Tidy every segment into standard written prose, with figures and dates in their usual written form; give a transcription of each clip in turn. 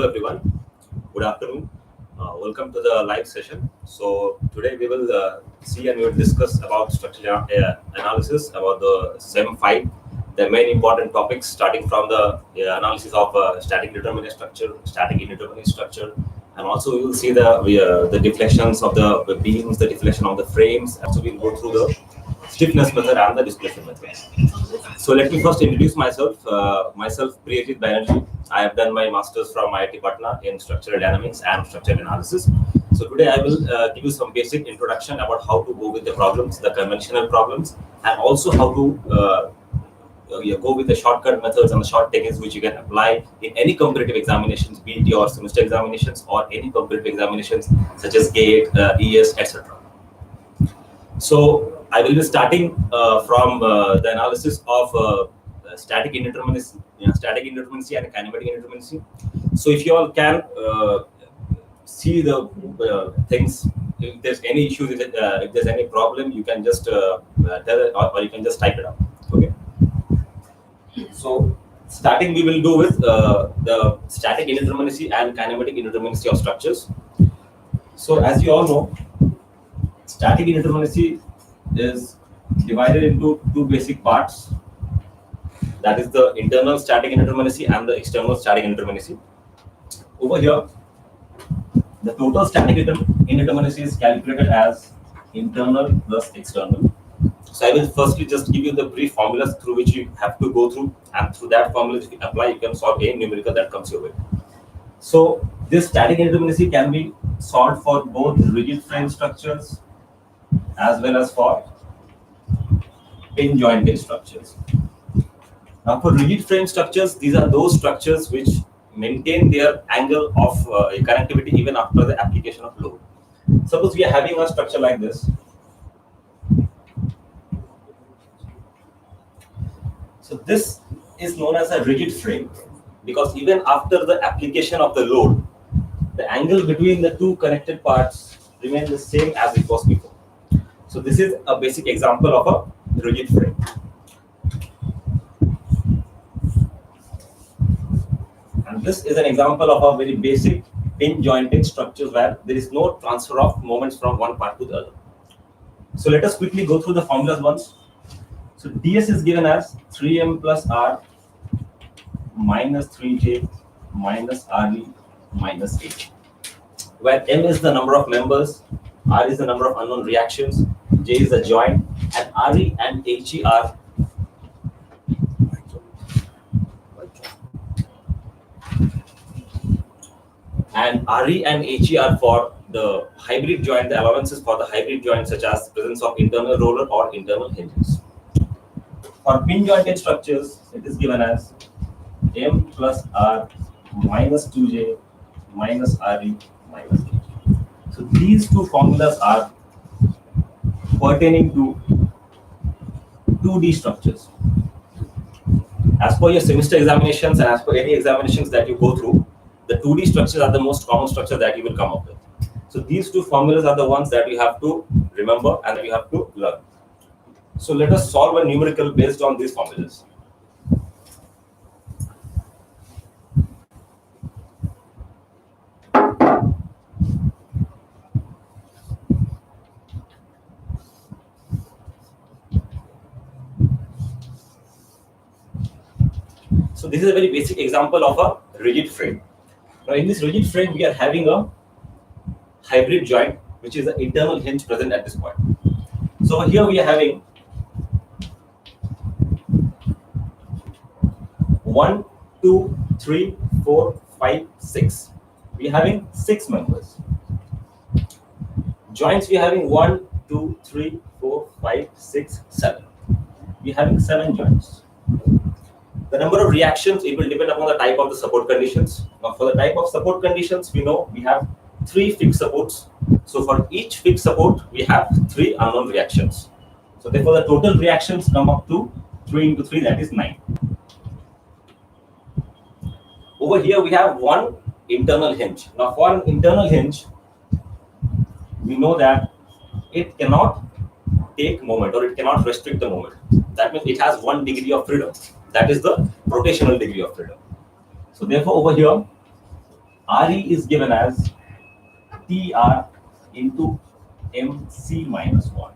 Hello everyone, good afternoon. Welcome to the live session. So today we will see and we will discuss about structural analysis about the SEM 5, the main important topics starting from the analysis of static determinate structure, static indeterminate structure, and also we will see the deflections of the beams, the deflection of the frames. Also we will go through the stiffness method and the displacement method. So let me first introduce myself. Myself, Priyajit Banerjee. I have done my master's from IIT Patna in structural dynamics and structural analysis. So today I will give you some basic introduction about how to go with the problems, the conventional problems, and also how to go with the shortcut methods and the short techniques which you can apply in any competitive examinations, be it your semester examinations or any competitive examinations such as GATE, ES, etc. So I will be starting from the analysis of static indeterminacy and kinematic indeterminacy. So if you all can see the things, if there's any issues, if there's any problem, you can just tell it or you can just type it out. Okay. So starting we will do with the static indeterminacy and kinematic indeterminacy of structures. So as you all know, static indeterminacy is divided into two basic parts. That is the internal static indeterminacy and the external static indeterminacy. Over here, the total static indeterminacy is calculated as internal plus external. So I will firstly just give you the brief formulas through which you have to go through, and through that formula if you apply, you can solve any numerical that comes your way. So this static indeterminacy can be solved for both rigid frame structures as well as for pin jointed structures. Now for rigid frame structures, these are those structures which maintain their angle of connectivity even after the application of load. Suppose we are having a structure like this. So this is known as a rigid frame because even after the application of the load, the angle between the two connected parts remains the same as it was before. So this is a basic example of a rigid frame. And this is an example of a very basic pin jointed structures where there is no transfer of moments from one part to the other. So let us quickly go through the formulas once. So ds is given as 3m plus r minus 3j minus re minus h, where m is the number of members, r is the number of unknown reactions, j is the joint, and re and he are RE and HE are for the hybrid joint, the allowances for the hybrid joint, such as presence of internal roller or internal hinges. For pin jointed structures, it is given as M plus R minus 2J minus RE minus HE. So these two formulas are pertaining to 2D structures. As per your semester examinations and as per any examinations that you go through, the 2D structures are the most common structure that you will come up with. So these two formulas are the ones that you have to remember and that you have to learn. So let us solve a numerical based on these formulas. So this is a very basic example of a rigid frame. Now in this rigid frame, we are having a hybrid joint, which is an internal hinge present at this point. So here we are having 1, 2, 3, 4, 5, 6. We are having 6 members. Joints we are having 1, 2, 3, 4, 5, 6, 7. We are having 7 joints. The number of reactions, it will depend upon the type of the support conditions. Now for the type of support conditions, we know we have 3 fixed supports. So for each fixed support, we have 3 unknown reactions. So therefore the total reactions come up to 3 into 3, that is 9. Over here we have 1 internal hinge. Now for an internal hinge, we know that it cannot take moment or it cannot restrict the moment. That means it has 1 degree of freedom. That is the rotational degree of freedom. So therefore over here, RE is given as TR into MC minus 1.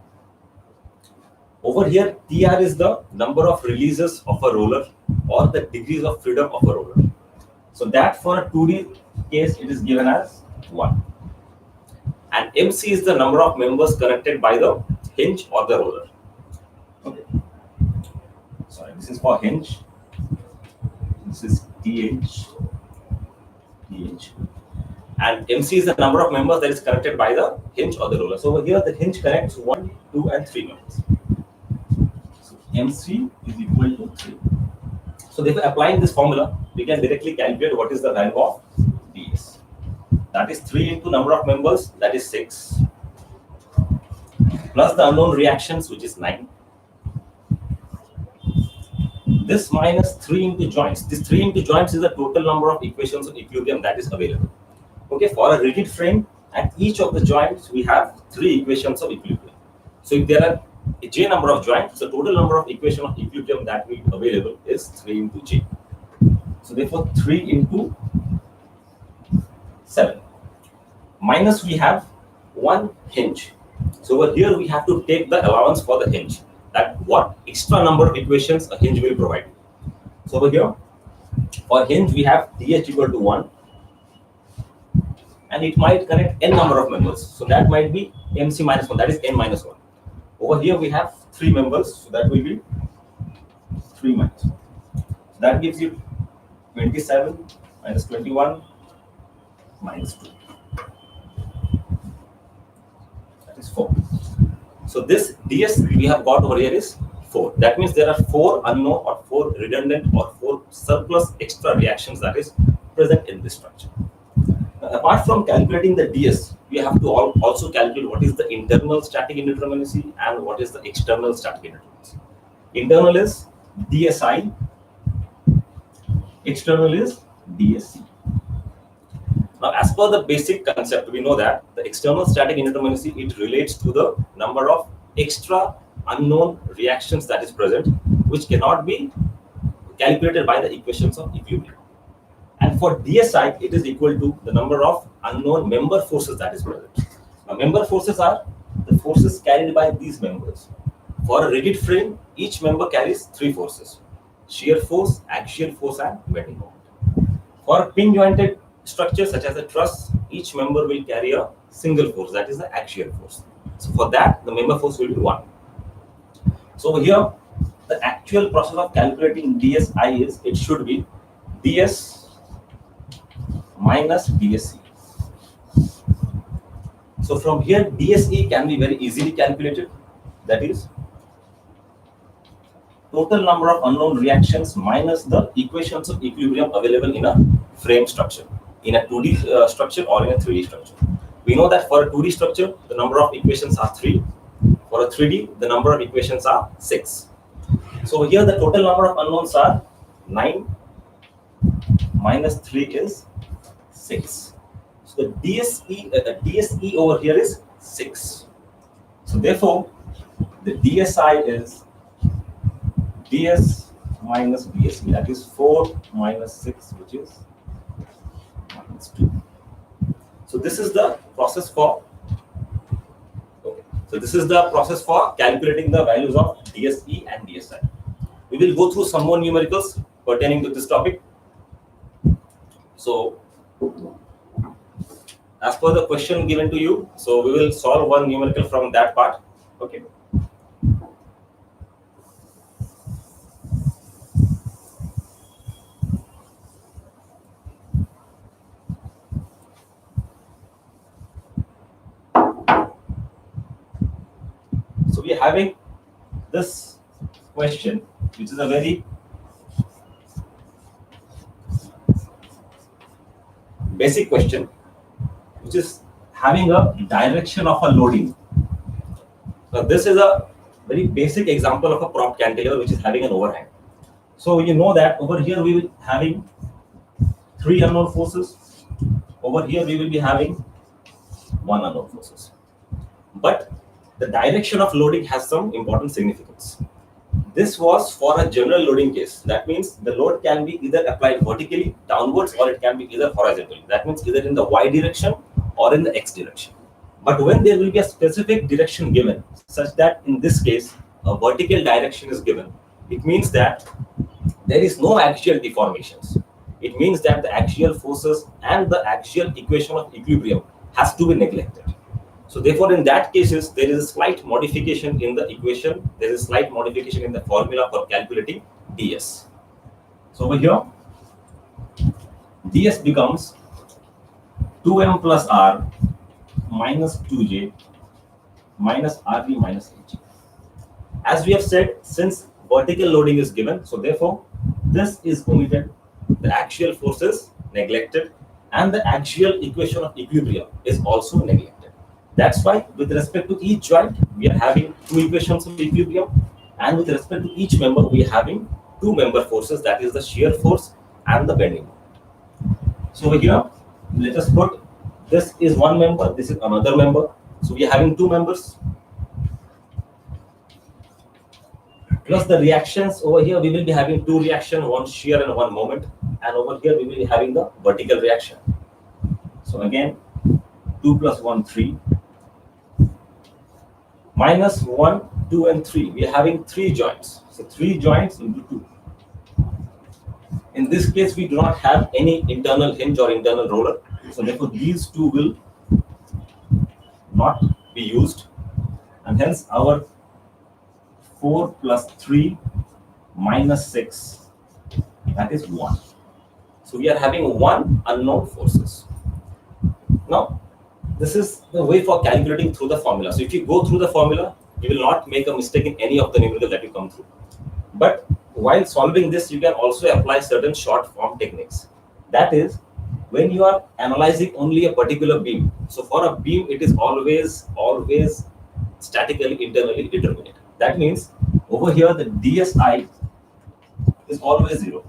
Over here, TR is the number of releases of a roller or the degrees of freedom of a roller. So that for a 2D case, it is given as 1. And MC is the number of members connected by the hinge or the roller. Okay. Sorry, this is for hinge. This is TH. And MC is the number of members that is connected by the hinge or the roller. So over here, the hinge connects 1, 2, and 3 members. So MC is equal to 3. So therefore, applying this formula, we can directly calculate what is the value of DS. That is 3 into number of members, that is 6. Plus the unknown reactions, which is 9. This minus 3 into joints. This 3 into joints is the total number of equations of equilibrium that is available. Okay, for a rigid frame, at each of the joints, we have 3 equations of equilibrium. So if there are a j number of joints, the total number of equation of equilibrium that will be available is 3 into j. So therefore, 3 into 7. Minus we have 1 hinge. So over here, we have to take the allowance for the hinge. That what extra number of equations a hinge will provide. So over here, for hinge, we have DH equal to 1. And it might connect n number of members. So that might be MC minus 1, that is n minus 1. Over here we have 3 members, so that will be 3 minus 1. So that gives you 27 minus 21 minus 2. That is 4. So this DS we have got over here is 4. That means there are 4 unknown or 4 redundant or 4 surplus extra reactions that is present in this structure. Apart from calculating the DS, we have to also calculate what is the internal static indeterminacy and what is the external static indeterminacy. Internal is DSI, external is DSC. Now, as per the basic concept, we know that the external static indeterminacy, it relates to the number of extra unknown reactions that is present, which cannot be calculated by the equations of equilibrium. And for DSI, it is equal to the number of unknown member forces that is present. Now, member forces are the forces carried by these members. For a rigid frame, each member carries 3 forces: shear force, axial force, and bending moment. For pin jointed structures such as a truss, each member will carry a single force, that is the axial force. So for that, the member force will be 1. So here, the actual process of calculating DSI is, it should be DS minus DSE. So from here, DSE can be very easily calculated. That is total number of unknown reactions minus the equations of equilibrium available in a frame structure, in a 2D structure or in a 3D structure. We know that for a 2D structure, the number of equations are 3. For a 3D, the number of equations are 6. So here, the total number of unknowns are 9 minus 3 is 6. So the DSE over here is 6. So therefore, the DSI is DS minus DSE, that is 4 minus 6, which is minus 2. So this is the process for calculating the values of DSE and DSI. We will go through some more numericals pertaining to this topic. So as per the question given to you, so we will solve one numerical from that part. Okay. So we are having this question, which is a very basic question, which is having a direction of a loading. Now, this is a very basic example of a prop cantilever which is having an overhang. So you know that over here we will be having 3 unknown forces. Over here we will be having 1 unknown forces. But the direction of loading has some important significance. This was for a general loading case. That means the load can be either applied vertically downwards or it can be either horizontally. That means either in the y direction or in the x direction. But when there will be a specific direction given, such that in this case a vertical direction is given, it means that there is no axial deformations. It means that the axial forces and the axial equation of equilibrium has to be neglected. So therefore, in that cases, there is a slight modification in the equation. There is a slight modification in the formula for calculating ds. So over here, ds becomes 2m plus r minus 2j minus rv minus h. As we have said, since vertical loading is given, so therefore this is omitted, the axial forces neglected, and the axial equation of equilibrium is also neglected. That's why with respect to each joint, we are having two equations of equilibrium, and with respect to each member, we are having two member forces, that is the shear force and the bending moment. So over here, let us put this is one member, this is another member. So we are having two members. Plus the reactions over here, we will be having two reactions, one shear and one moment. And over here, we will be having the vertical reaction. So again, 2 plus 1, 3. Minus 1, 2, and 3. We are having three joints. So 3 joints into 2. In this case, we do not have any internal hinge or internal roller. So therefore, these two will not be used. And hence, our 4 plus 3 minus 6, that is 1. So we are having one unknown forces. Now, this is the way for calculating through the formula. So if you go through the formula, you will not make a mistake in any of the numerical that you come through. But while solving this, you can also apply certain short form techniques. That is, when you are analyzing only a particular beam. So for a beam, it is always statically internally determinate. That means over here the dsi is always 0.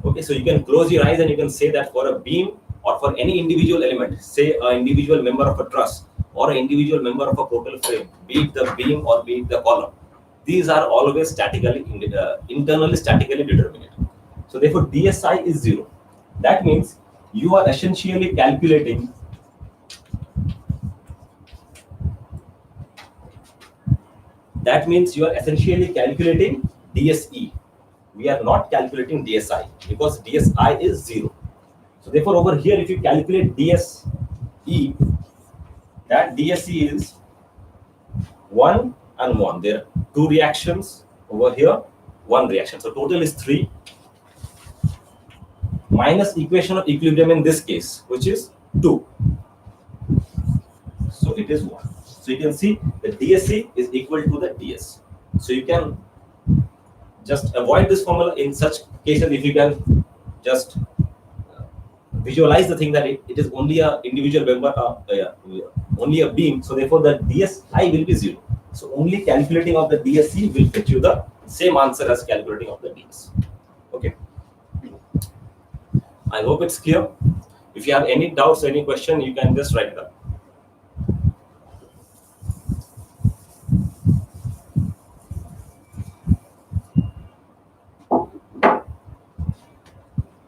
Okay, so you can close your eyes and you can say that for a beam or for any individual element, say an individual member of a truss or an individual member of a portal frame, be it the beam or be it the column, these are always internally statically determinate. So therefore dsi is 0. That means you are essentially calculating DSE. We are not calculating DSI because DSI is 0. So therefore, over here, if you calculate DSE, that DSE is 1 and 1. There are two reactions. Over here, one reaction. So total is 3 minus equation of equilibrium in this case, which is 2. So it is 1. So you can see the DSE is equal to the DS. So you can just avoid this formula in such cases if you can just visualize the thing that it is only a individual member, only a beam. So therefore the DSI will be 0. So only calculating of the DSE will get you the same answer as calculating of the DS. Okay. I hope it's clear. If you have any doubts, any question, you can just write it up.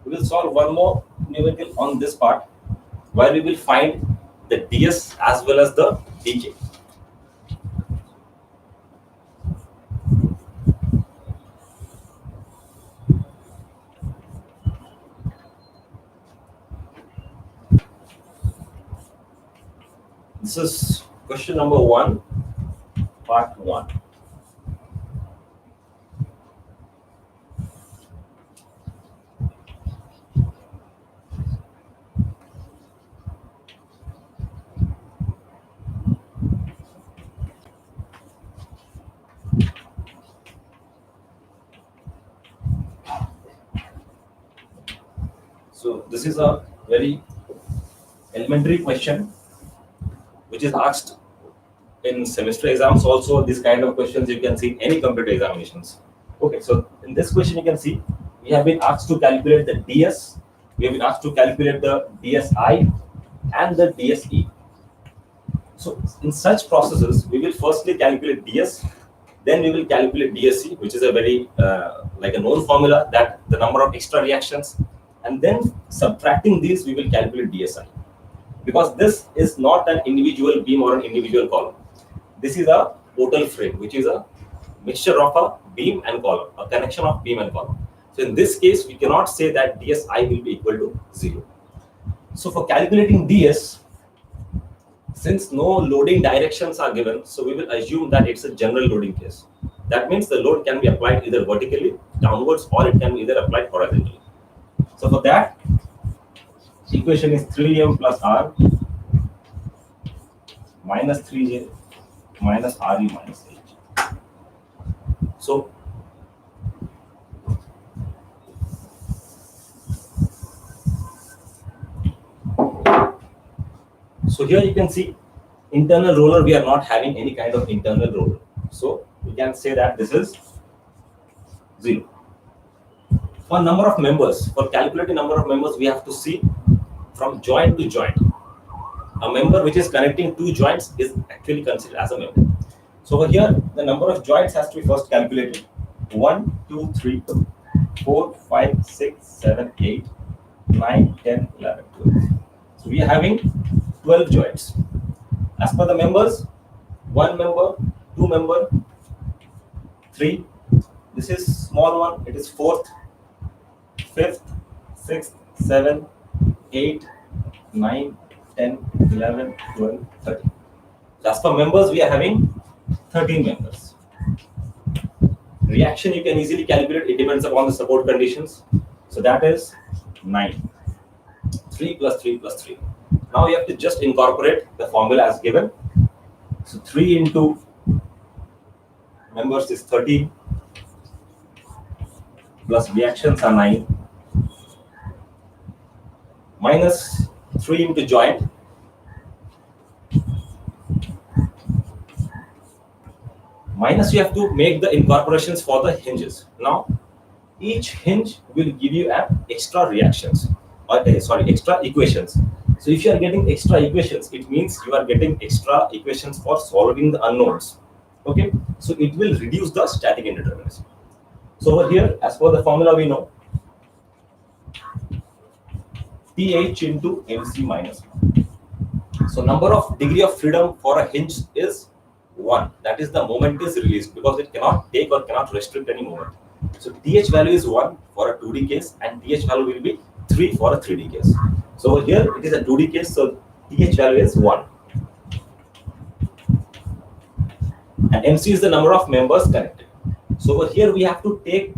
We will solve one more numerical on this part, where we will find the ds as well as the dk. This is question number 1, part 1. So this is a very elementary question which is asked in semester exams also. This kind of questions you can see in any computer examinations. Okay, so in this question you can see we have been asked to calculate the ds, we have been asked to calculate the dsi and the dse. So in such processes we will firstly calculate ds, Then we will calculate DSC, which is a very like a known formula, that the number of extra reactions, and then subtracting these we will calculate DSI, because this is not an individual beam or an individual column. This is a total frame, which is a mixture of a beam and column, a connection of beam and column. So in this case, we cannot say that DSI will be equal to 0. So for calculating DS, since no loading directions are given, so we will assume that it's a general loading case. That means the load can be applied either vertically, downwards, or it can be either applied horizontally. So for that, equation is 3M plus R minus 3J minus RE minus H. So here you can see internal roller, we are not having any kind of internal roller. So we can say that this is 0. For number of members, for calculating number of members, we have to see from joint to joint. A member which is connecting two joints is actually considered as a member. So over here, the number of joints has to be first calculated. 1, 2, 3, 4, 5, 6, 7, 8, 9, 10, 11, 12. So we are having 12 joints. As per the members, 1 member, 2 member, 3. This is small one, it is 4th, 5th, 6th, 7th, 8, 9, 10, 11, 12, 13. So as per members, we are having 13 members. Reaction you can easily calculate, it depends upon the support conditions. So that is 9. 3 plus 3 plus 3. Now you have to just incorporate the formula as given. So 3 into members is 13 plus reactions are 9 minus 3 into joint minus you have to make the incorporations for the hinges. Now each hinge will give you an extra reactions, or extra equations. So if you are getting extra equations, it means you are getting extra equations for solving the unknowns. Okay, so it will reduce the static indeterminacy. So over here, as per the formula we know, PH into MC minus 1. So number of degree of freedom for a hinge is 1. That is the moment is released, because it cannot take or cannot restrict any moment. So TH value is 1 for a 2D case, and TH value will be 3 for a 3D case. So over here it is a 2D case, so TH value is 1. And MC is the number of members connected. So over here we have to take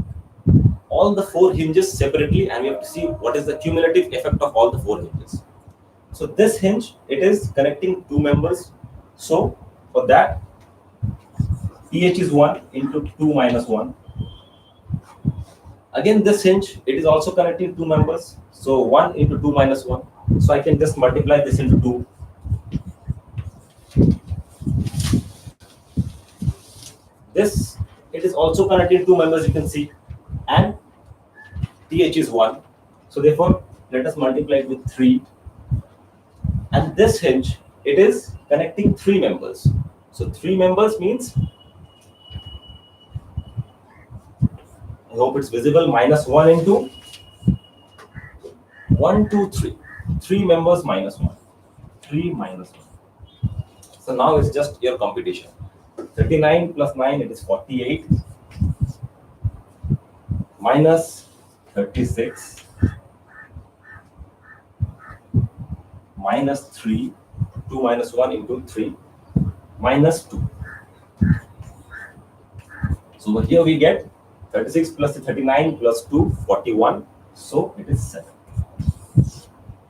all the 4 hinges separately, and we have to see what is the cumulative effect of all the 4 hinges. So this hinge, it is connecting 2 members. So for that, TH is 1 into 2 minus 1. Again, this hinge, it is also connecting 2 members. So 1 into 2 minus 1. So I can just multiply this into 2. This, it is also connecting 2 members, you can see. And TH is 1. So therefore, let us multiply it with 3. And this hinge, it is connecting 3 members. So 3 members means, I hope it's visible, minus 1 into 1, 2, 3. 3 members minus 1. 3 minus 1. So now it's just your computation. 39 plus 9, it is 48. Minus 36. Minus 3. 2 minus 1 into 3. Minus 2. So here we get 36 plus 39 plus 2, 41. So it is 7.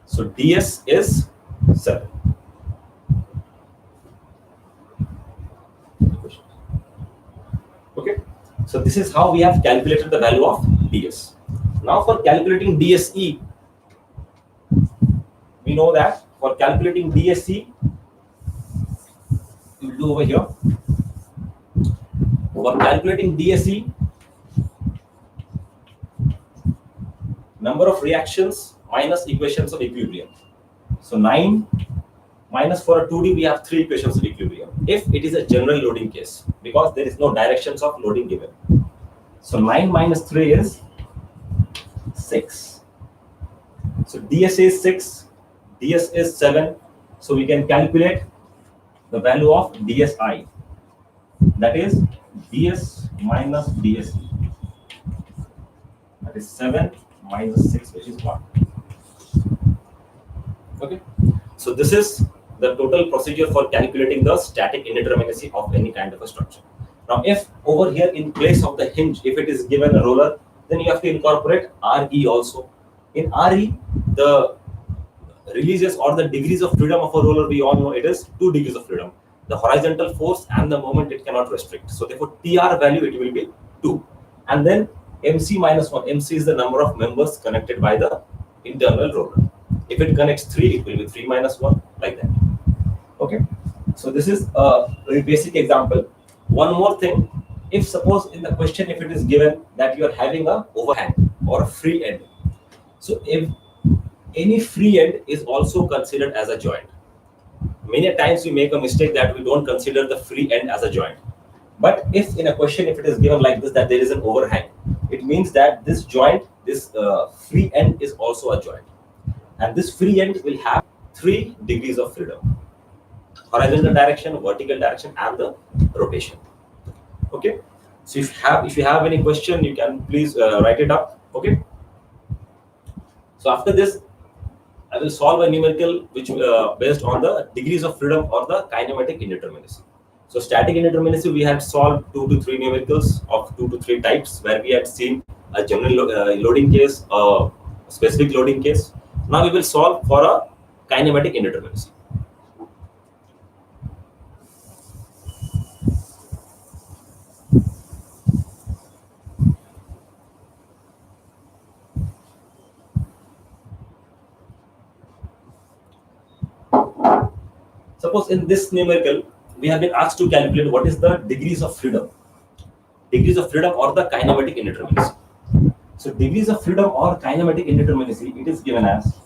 So DS is 7. Okay. So this is how we have calculated the value of DS. Now for calculating DSE, we know that for calculating DSE, you will do over here. For calculating DSE, number of reactions minus equations of equilibrium. So 9 minus, for a 2D we have 3 equations of equilibrium. if it is a general loading case, because there is no directions of loading given. So 9 minus 3 is 6. So ds is 6, ds is 7. So we can calculate the value of dsi, that is ds minus dsc, that is 7 minus 6, which is 1. Okay, so this is the total procedure for calculating the static indeterminacy of any kind of a structure. Now, if over here in place of the hinge, if it is given a roller, then you have to incorporate RE also. In RE, the releases or the degrees of freedom of a roller, we all know it is 2 degrees of freedom. The horizontal force and the moment it cannot restrict. So therefore, TR value, it will be 2. And then MC minus 1. MC is the number of members connected by the internal roller. If it connects 3, it will be 3 minus 1, like that. Okay. So this is a very basic example. One more thing. If suppose in the question, if it is given that you are having a overhang or a free end. So if any free end is also considered as a joint. Many times we make a mistake that we don't consider the free end as a joint. But if in a question, if it is given like this, that there is an overhang, it means that this joint, this free end is also a joint. And this free end will have 3 degrees of freedom: horizontal direction, vertical direction, and the rotation. Okay. So if you have any question, you can please write it up. Okay. So after this, I will solve a numerical which based on the degrees of freedom or the kinematic indeterminacy. So static indeterminacy, we had solved 2 to 3 numericals of 2 to 3 types, where we had seen a general loading case, a specific loading case. Now we will solve for a kinematic indeterminacy. Suppose in this numerical, we have been asked to calculate what is the degrees of freedom. Degrees of freedom or the kinematic indeterminacy. So degrees of freedom or kinematic indeterminacy, it is given as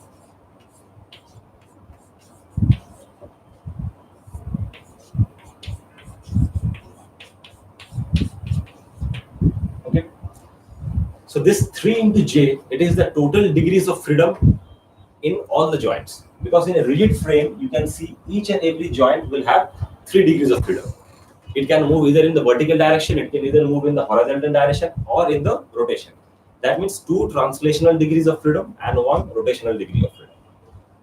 okay. So this 3 into j, it is the total degrees of freedom in all the joints. Because in a rigid frame, you can see each and every joint will have 3 degrees of freedom. It can move either in the vertical direction, it can either move in the horizontal direction or in the rotation. That means 2 translational degrees of freedom and 1 rotational degree of freedom.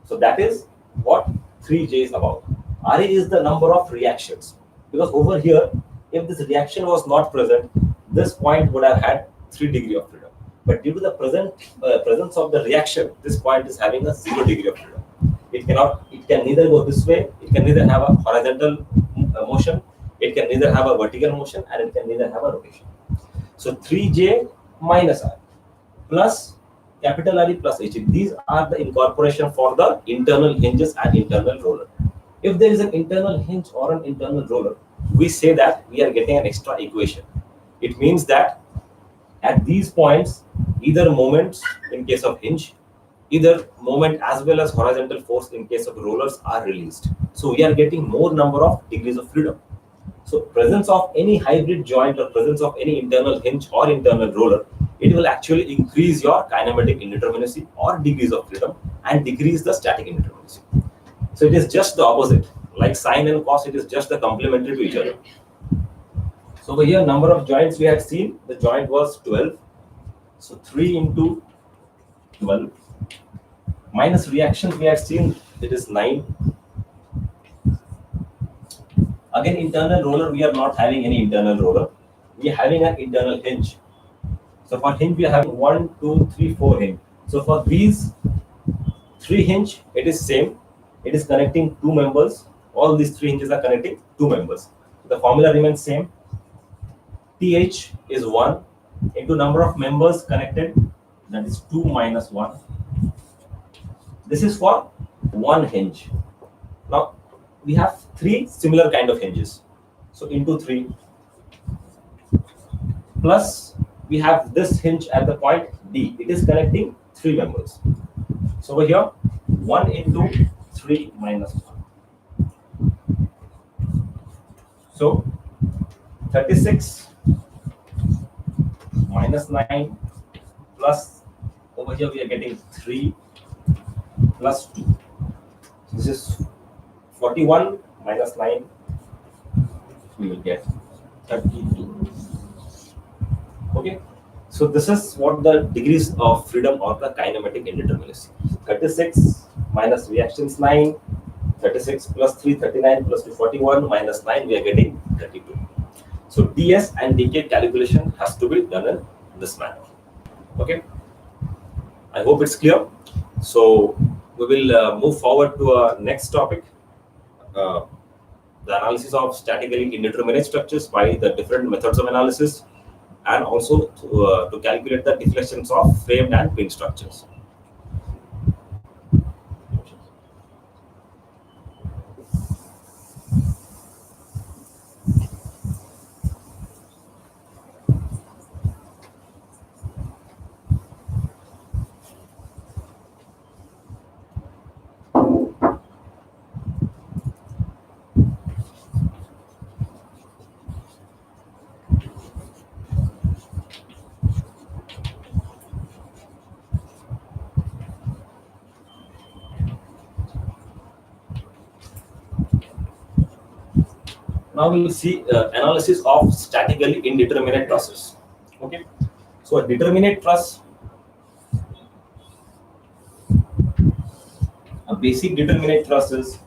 So that is what 3J is about. RA is the number of reactions. Because over here, if this reaction was not present, this point would have had 3 degrees of freedom. But due to the presence of the reaction, this point is having a 0 degree of freedom. It can neither go this way, it can neither have a horizontal motion, it can neither have a vertical motion, and it can neither have a rotation. So 3J minus R plus capital RE plus HE. These are the incorporation for the internal hinges and internal roller. If there is an internal hinge or an internal roller, we say that we are getting an extra equation. It means that at these points, either moments in case of hinge, either moment as well as horizontal force in case of rollers are released. So we are getting more number of degrees of freedom. So presence of any hybrid joint or presence of any internal hinge or internal roller, it will actually increase your kinematic indeterminacy or degrees of freedom and decrease the static indeterminacy. So it is just the opposite. Like sine and cos, it is just the complementary to each other. So over here, number of joints we had seen, the joint was 12. So 3 into 12 minus reactions we had seen, it is 9. Again, internal roller, we are not having any internal roller. We are having an internal hinge. So for hinge, we are having 1, 2, 3, 4 hinge. So for these 3 hinge, it is same. It is connecting 2 members. All these 3 hinges are connecting 2 members. So the formula remains same. TH is 1 into number of members connected, that is 2 minus 1. This is for 1 hinge. Now we have 3 similar kind of hinges. So into 3 plus we have this hinge at the point D. It is connecting 3 members. So over here 1 into 3 minus 1. So 36 minus 9 plus, over here we are getting 3 plus 2. So this is 41 minus 9, we will get 32. Okay, so this is what the degrees of freedom or the kinematic indeterminacy. 36 minus reactions 9, 36 plus 3, 39 plus 2, 41 minus 9, we are getting 32. So ds and dk calculation has to be done in this manner. Okay, I hope it's clear. So we will move forward to our next topic, uh, the analysis of statically indeterminate structures by the different methods of analysis, and also to calculate the deflections of framed and pin structures. Now we will see analysis of statically indeterminate trusses. Okay, so a determinate truss, a basic determinate truss is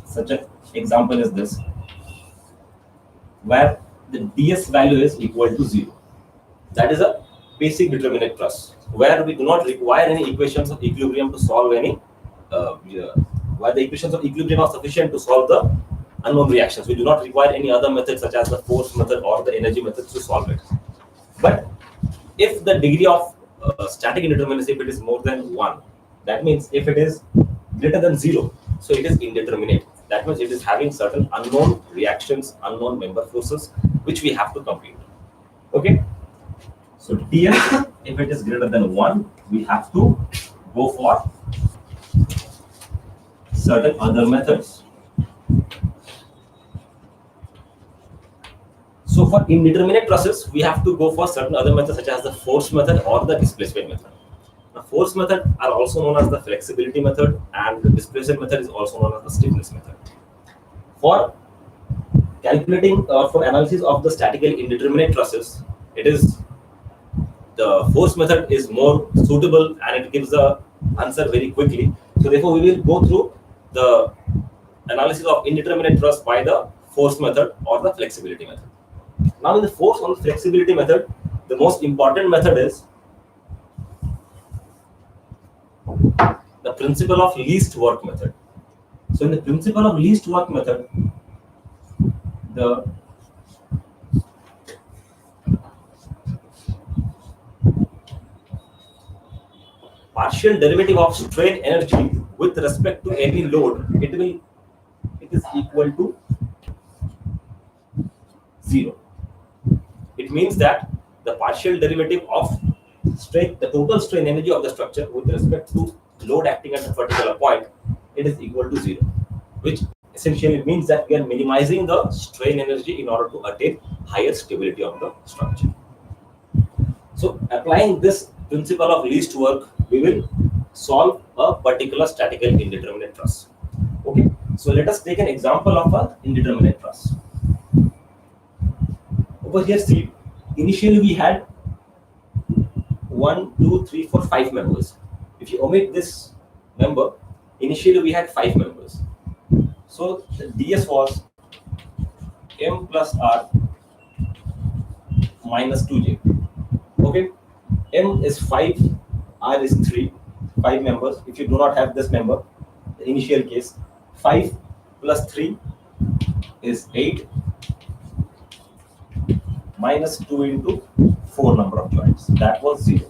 such an example is this, where the ds value is equal to 0. That is a basic determinate truss, where we do not require any equations of equilibrium to solve any, where the equations of equilibrium are sufficient to solve the unknown reactions. We do not require any other method such as the force method or the energy methods to solve it. But if the degree of static indeterminacy, if it is more than 1, that means if it is greater than 0, so it is indeterminate. That means it is having certain unknown reactions, unknown member forces, which we have to compute. Okay, so ds, if it is greater than 1, we have to go for certain other methods. So for indeterminate trusses, we have to go for certain other methods such as the force method or the displacement method. The force method are also known as the flexibility method, and the displacement method is also known as the stiffness method. For calculating for analysis of the statically indeterminate trusses, it is the force method is more suitable and it gives the answer very quickly. So therefore, we will go through the analysis of indeterminate truss by the force method or the flexibility method. Now, in the force or the flexibility method, the most important method is the principle of least work method. So, in the principle of least work method, the partial derivative of strain energy with respect to any load, it is equal to 0. It means that the partial derivative of strain, the total strain energy of the structure with respect to load acting at a particular point, it is equal to 0, which essentially means that we are minimizing the strain energy in order to attain higher stability of the structure. So applying this principle of least work, we will solve a particular statical indeterminate truss. Okay, so let us take an example of an indeterminate truss. Over here, see, initially we had 1, 2, 3, 4, 5 members. If you omit this member, initially we had 5 members. So the ds was m plus r minus 2j. Okay, m is 5, r is 3, 5 members. If you do not have this member, the initial case, 5 plus 3 is 8, minus 2 into 4 number of joints. That was 0.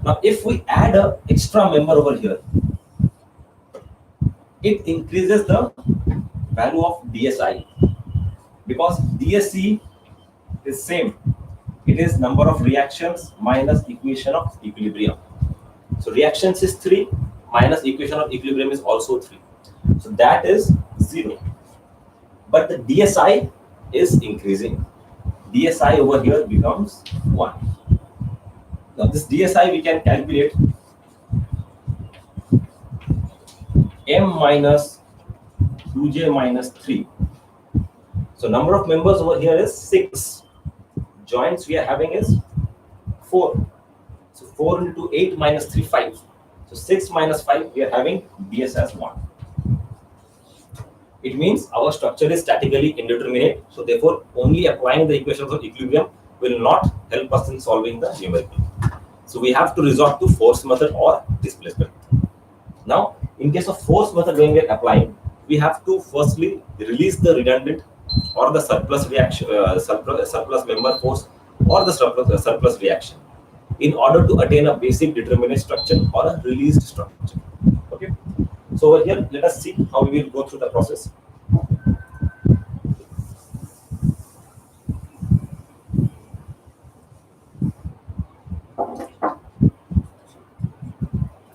Now, if we add an extra member over here, it increases the value of DSI, because DSC is same. It is number of reactions minus equation of equilibrium. So reactions is 3 minus equation of equilibrium is also 3. So that is 0. but the DSI is increasing. DSI over here becomes 1. Now this DSI we can calculate m minus 2j minus 3. So number of members over here is 6. Joints we are having is 4. So 4 into 8 minus 3, 5. So 6 minus 5, we are having DS as 1. It means our structure is statically indeterminate. So therefore, only applying the equations of equilibrium will not help us in solving the numerical. So we have to resort to force method or displacement. Now, in case of force method, when we are applying, we have to firstly release the redundant or the surplus reaction, surplus member force or the surplus reaction in order to attain a basic determinate structure or a released structure. Okay. So over here, let us see how we will go through the process.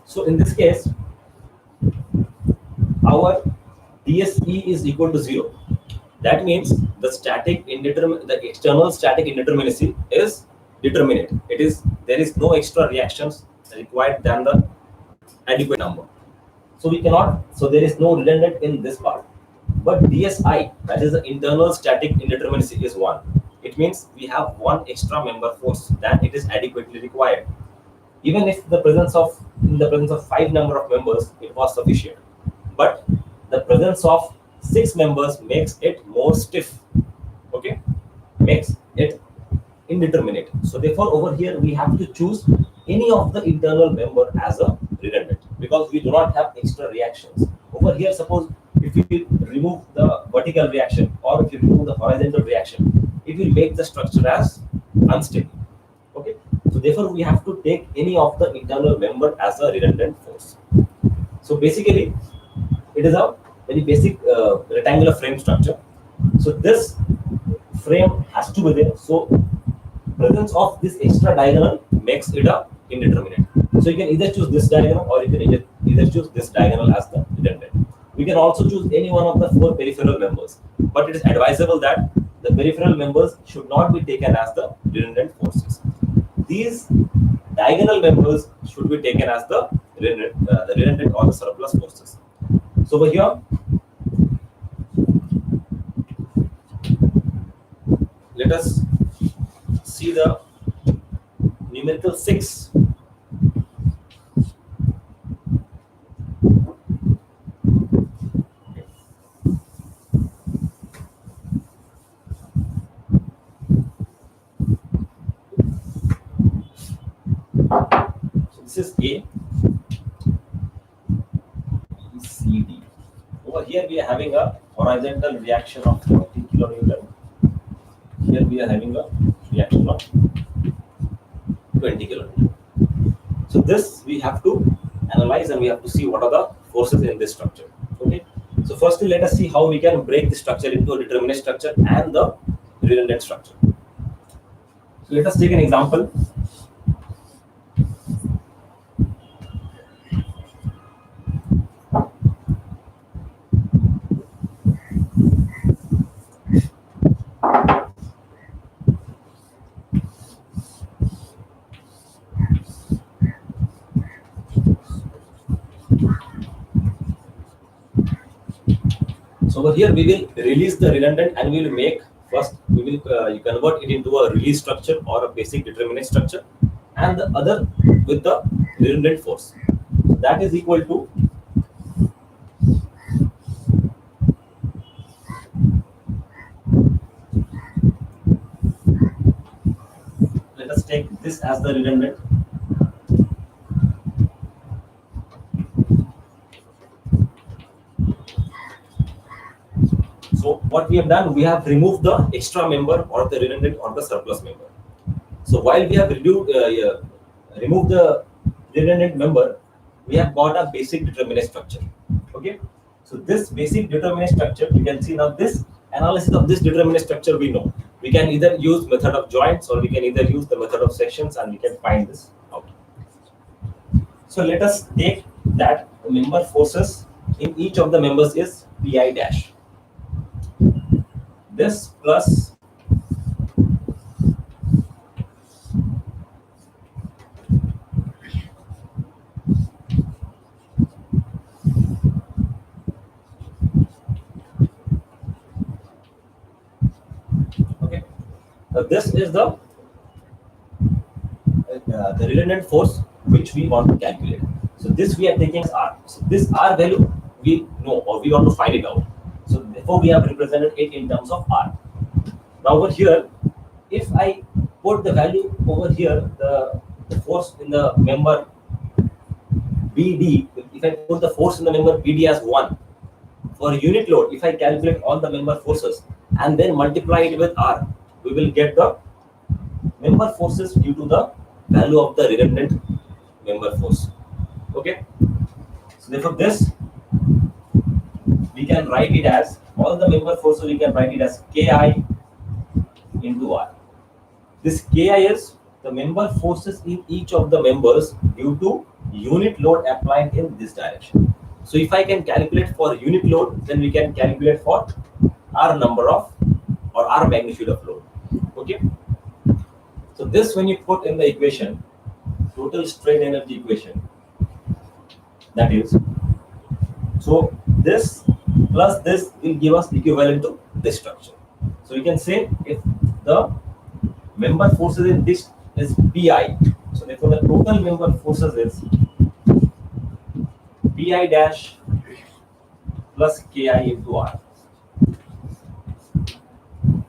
So in this case, our DSE is equal to 0. That means the external static indeterminacy is determinate. There is no extra reactions required than the adequate number. So we cannot. So there is no redundant in this part. But DSI, that is the internal static indeterminacy, is 1. It means we have one extra member force than it is adequately required. Even if in the presence of 5 number of members, it was sufficient. But the presence of 6 members makes it more stiff. Okay, makes it indeterminate. So therefore, over here we have to choose any of the internal member as a redundant because we do not have extra reactions. Over here, suppose if we remove the vertical reaction or if you remove the horizontal reaction, it will make the structure as unstable. Okay, so therefore we have to take any of the internal member as a redundant force. So basically, it is a very basic rectangular frame structure. So this frame has to be there. So presence of this extra diagonal makes it a indeterminate. So you can either choose this diagonal or you can either choose this diagonal as the redundant. We can also choose any one of the 4 peripheral members, but it is advisable that the peripheral members should not be taken as the redundant forces. These diagonal members should be taken as the redundant or the surplus forces. So over here, let us see the numerical 6. So this is A, C, D. Over here we are having a horizontal reaction of 40 kilonewton. Here we are having a reaction of 20 kilonewton. So this we have to analyze and we have to see what are the forces in this structure. Okay. So firstly, let us see how we can break the structure into a determinate structure and the redundant structure. So let us take an example. So over here we will release the redundant and we will make first we will convert it into a release structure or a basic determinate structure, and the other with the redundant force. So that is equal to let us take this as the redundant. So what we have done, we have removed the extra member or the redundant or the surplus member. So while we have removed the redundant member, we have got a basic determinate structure. Okay. So this basic determinate structure, you can see now this analysis of this determinate structure we know. We can either use method of joints or we can either use the method of sections and we can find this out. So let us take that member forces in each of the members is Pi dash. this plus okay. This is the redundant force which we want to calculate. So this we are taking as R. So this R value we know or we want to find it out. So therefore we have represented it in terms of R. Now over here, if I put the value over here, the force in the member BD, if I put the force in the member BD as 1, for unit load, if I calculate all the member forces and then multiply it with R, we will get the member forces due to the value of the redundant member force. Okay. So therefore this we can write it as all the member forces we can write it as Ki into R. This Ki is the member forces in each of the members due to unit load applied in this direction. So if I can calculate for unit load, then we can calculate for R number of or R magnitude of load. Okay. So this when you put in the equation, total strain energy equation, that is, so this plus this will give us equivalent to this structure. So we can say if the member forces in this is Pi, so therefore the total member forces is Pi dash plus Ki into R.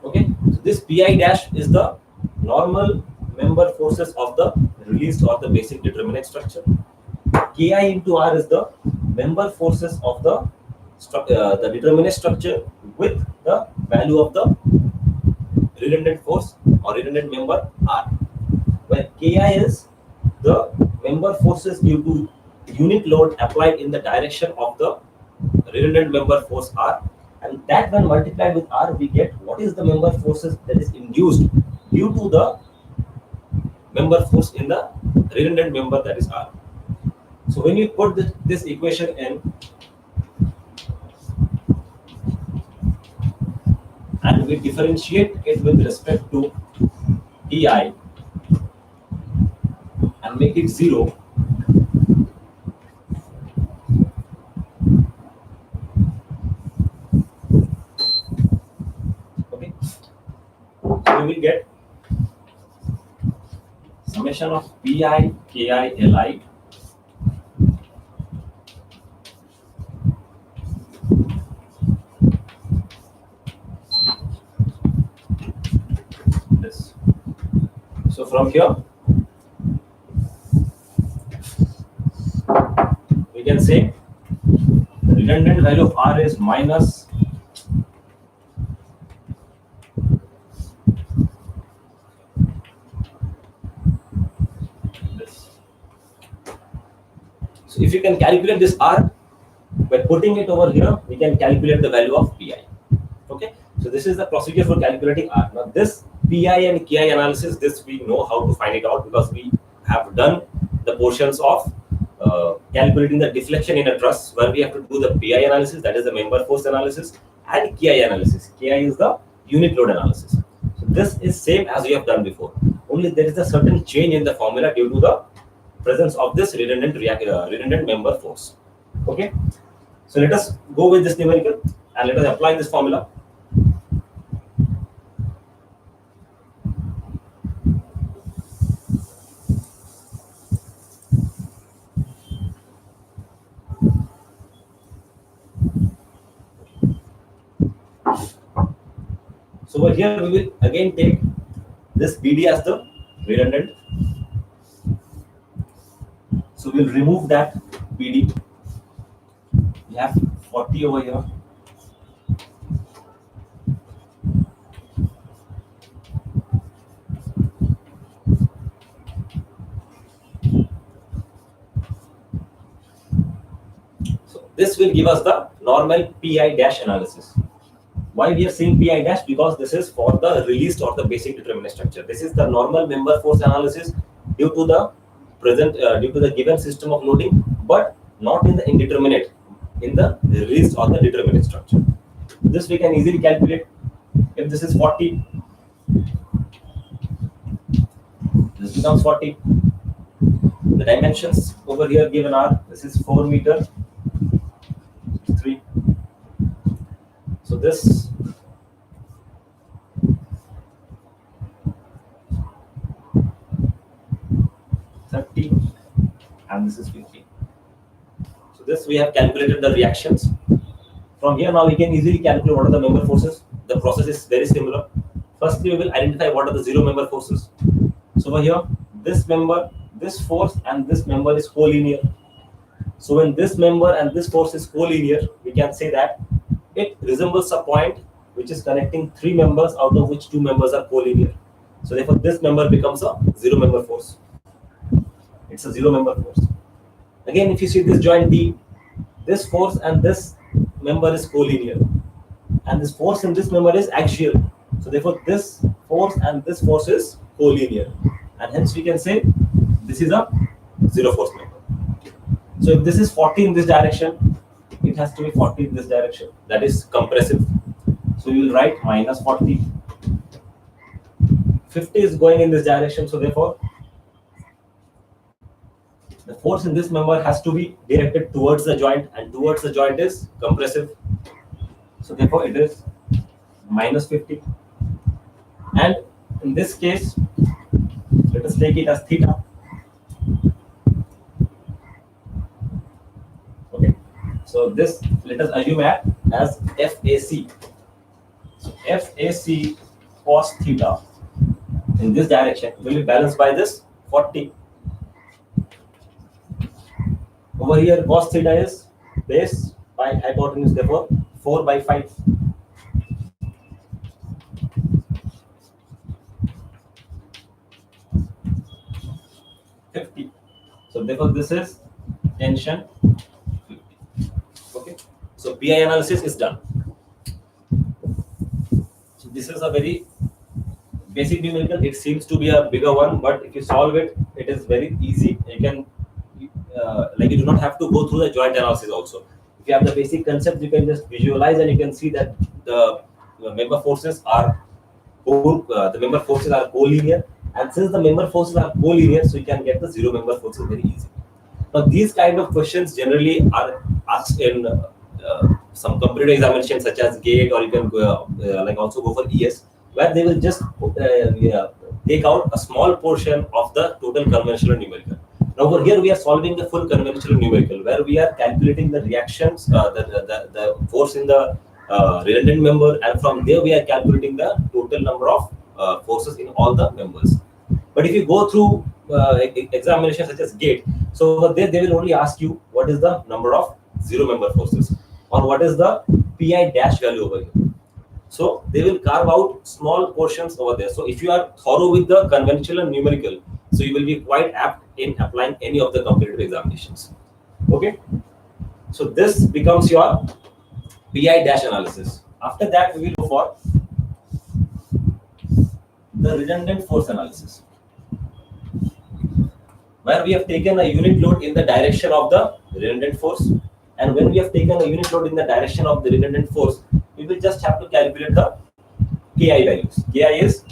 Okay, so this Pi dash is the normal member forces of the released or the basic determinate structure. Ki into R is the member forces of the determinate structure with the value of the redundant force or redundant member R, where Ki is the member forces due to unit load applied in the direction of the redundant member force R, and that when multiplied with R we get what is the member forces that is induced due to the member force in the redundant member, that is R. So when you put this equation in and we differentiate it with respect to Ti and make it 0, okay, so we will get summation of Pi, Ki, Li this. So from here we can say the redundant value of R is minus this. So if you can calculate this R by putting it over here, we can calculate the value of Pi. Okay, so this is the procedure for calculating R. Now this Pi and Ki analysis, this we know how to find it out because we have done the portions of calculating the deflection in a truss, where we have to do the Pi analysis, that is the member force analysis, and Ki analysis. Ki is the unit load analysis. So this is same as we have done before. Only there is a certain change in the formula due to the presence of this redundant member force. Okay, so let us go with this numerical and let us apply this formula. So over here we will again take this BD as the redundant. So we'll remove that BD. We have 40 over here. So this will give us the normal Pi dash analysis. Why we are saying Pi dash? Because this is for the released or the basic determinate structure. This is the normal member force analysis due to the due to the given system of loading, but not in the indeterminate, in the released or the determinate structure. This we can easily calculate. If this is 40, this becomes 40. The dimensions over here given are, this is 4 meter, 3. So this 30 and this is 50. So this we have calculated the reactions. From here now we can easily calculate what are the member forces. The process is very similar. Firstly, we will identify what are the zero member forces. So over here, this member, this force and this member is collinear. So when this member and this force is collinear, we can say that it resembles a point which is connecting 3 members, out of which 2 members are collinear. So therefore this member becomes a zero member force. It's a zero member force. Again, if you see this joint D, this force and this member is collinear, and this force in this member is axial. So therefore this force and this force is collinear, and hence we can say this is a zero force member. So if this is 40 in this direction, it has to be 40 in this direction. That is compressive. So you will write minus 40. 50 is going in this direction. So therefore, the force in this member has to be directed towards the joint, and towards the joint is compressive. So therefore, it is minus 50. And in this case, let us take it as theta. Okay. So this, let us assume as FAC. So FAC cos theta in this direction will be balanced by this 40. Over here, cos theta is base by hypotenuse, therefore 4 by 5. So therefore, this is tension 50. Okay. So PI analysis is done. So this is a very basic numerical. It seems to be a bigger one, but if you solve it, it is very easy. You can like you do not have to go through the joint analysis also. If you have the basic concept, you can just visualize and you can see that the member forces are collinear, and since the member forces are collinear, so you can get the zero member forces very easy. Now these kind of questions generally are asked in some competitive examinations such as GATE, or you can like also go for ES, where they will just take out a small portion of the total conventional numerical. Now over here we are solving the full conventional numerical, where we are calculating the reactions, the force in the redundant member, and from there we are calculating the total number of forces in all the members. But if you go through examinations such as GATE, so over there they will only ask you what is the number of zero member forces, or what is the PI dash value over here. So they will carve out small portions over there. So if you are thorough with the conventional and numerical, so you will be quite apt in applying any of the competitive examinations. Okay. So this becomes your PI dash analysis. After that, we will go for the redundant force analysis, where we have taken a unit load in the direction of the redundant force. And when we have taken a unit load in the direction of the redundant force, we will just have to calculate the KI values. KI is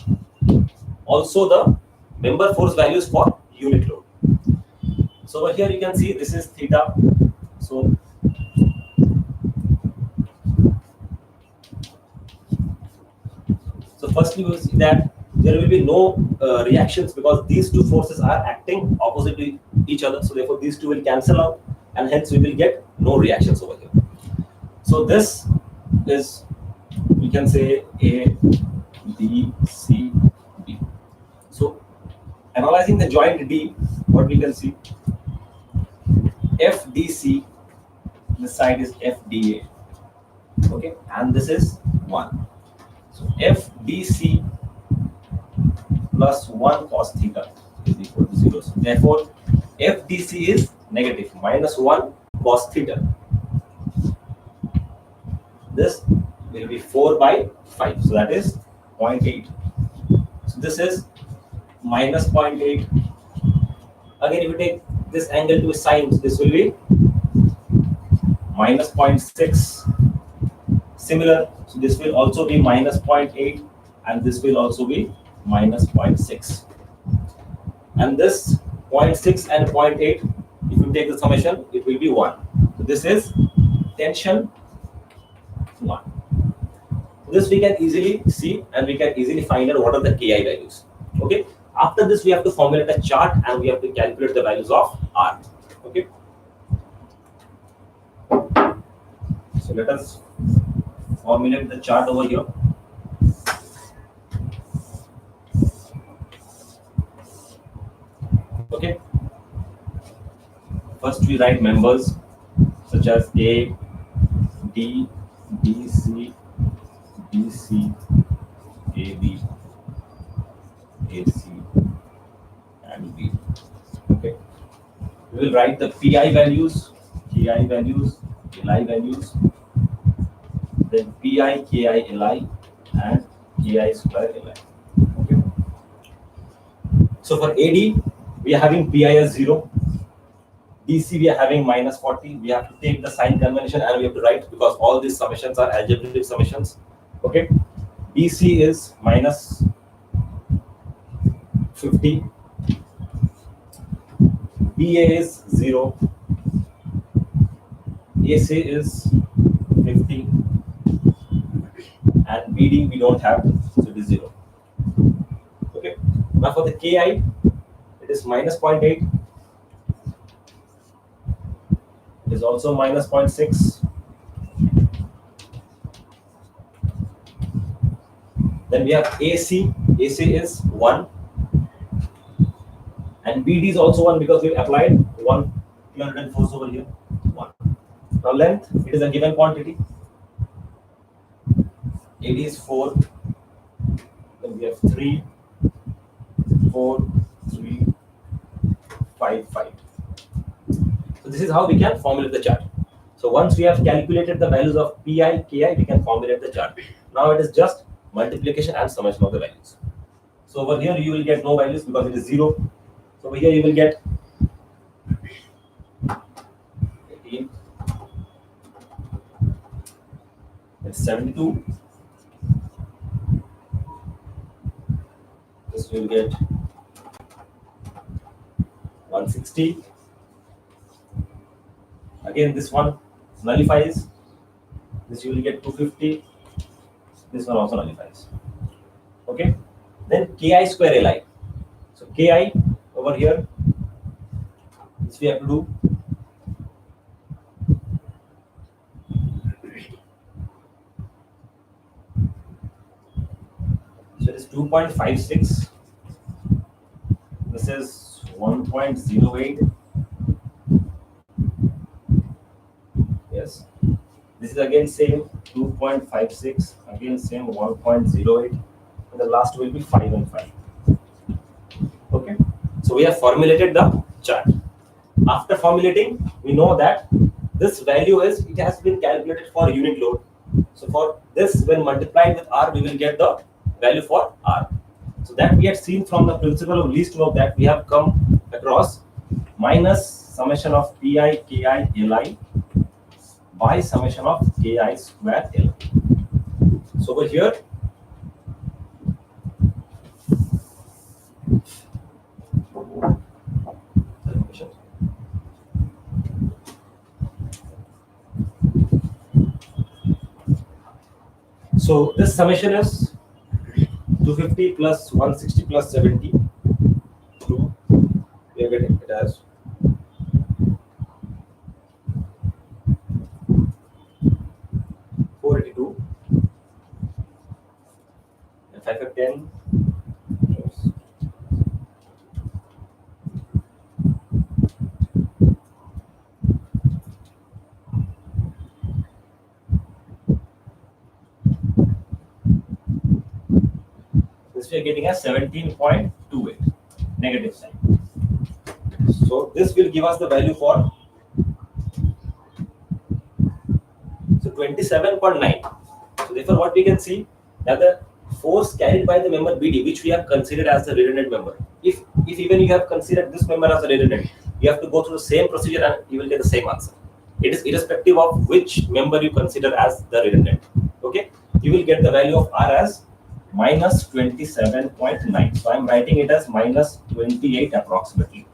also the member force values for unit load. So over here you can see this is theta. So firstly we will see that there will be no reactions, because these two forces are acting opposite to each other. So therefore these two will cancel out, and hence we will get no reactions over here. So this is, we can say, A, B, C, D. So analyzing the joint D, what we can see, FDC, this side is FDA, okay, and this is 1. So FDC plus 1 cos theta is equal to 0. So therefore, FDC is negative, minus 1 cos theta. This will be 4 by 5. So that is 0.8. So this is minus 0.8. Again, if you take this angle to sine, this will be minus 0.6. Similar, so this will also be minus 0.8 and this will also be minus 0.6. And this 0.6 and 0.8, if you take the summation, it will be 1. So this is tension 1. This we can easily see and we can easily find out what are the Ki values. Okay. After this, we have to formulate a chart and we have to calculate the values of R. Okay. So let us formulate the chart over here. Okay. First, we write members such as A, D, BC, BC, AB, AC, and B. Okay. We will write the PI values, KI values, LI values, then PI, KI, LI, and KI square LI. Okay. So for AD, we are having PI as 0. DC, we are having minus 40. We have to take the sign convention and we have to write because all these summations are algebraic summations. Okay. BC is minus 50. BA is 0. AC is 50. And BD we don't have, so it is 0. Okay. Now for the KI, it is minus 0.8. It is also minus 0.6. Then we have AC. AC is 1. And BD is also 1 because we applied 1 200 force over here. 1. Now length, it is a given quantity. AD is 4. Then we have 3, 4, 3, 5, 5. So this is how we can formulate the chart. So once we have calculated the values of PI, KI, we can formulate the chart. Now it is just multiplication and summation of the values. So over here you will get no values because it is 0. So over here you will get 18. It's 72. This will get 160. Again, this one nullifies. This you will get 250. This one also nullifies. Okay. Then Ki square Li. So Ki over here, this we have to do. So it is 2.56. This is 1.08. Yes. This is again same 2.56. Again same 1.08. And the last will be 5 and 5. Okay. So we have formulated the chart. After formulating, we know that this value is, it has been calculated for unit load. So for this, when multiplied with R, we will get the value for R. So that we had seen from the principle of least work that we have come across minus summation of PI, KI, LI by summation of KI square L. So over here, so this summation is 250 plus 160 plus 70. 2. We are getting it as 482. And 5 of 10. Yes. This we are getting as 17.28 negative sign. So this will give us the value for 27.9. So therefore what we can see that the force carried by the member BD, which we have considered as the redundant member, if even you have considered this member as a redundant, you have to go through the same procedure and you will get the same answer. It is irrespective of which member you consider as the redundant. Okay, you will get the value of R as minus 27.9. So I'm writing it as minus 28 approximately.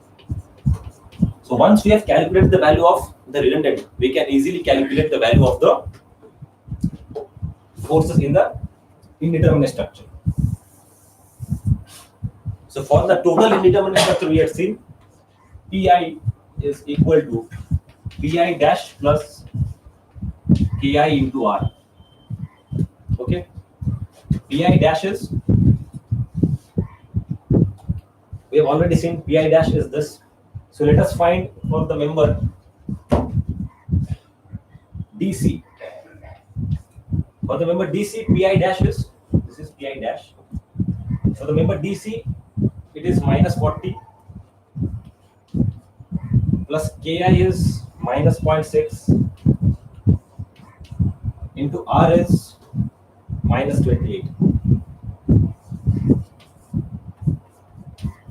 So once we have calculated the value of the redundant, we can easily calculate the value of the forces in the indeterminate structure. So for the total indeterminate structure, we have seen Pi is equal to Pi dash plus Ki into R. Okay, Pi dash is, we have already seen Pi dash is this. So let us find for the member DC. For the member DC, Pi dash is, this is Pi dash. For the member DC, it is minus 40 plus Ki is minus 0.6 into R is minus 28.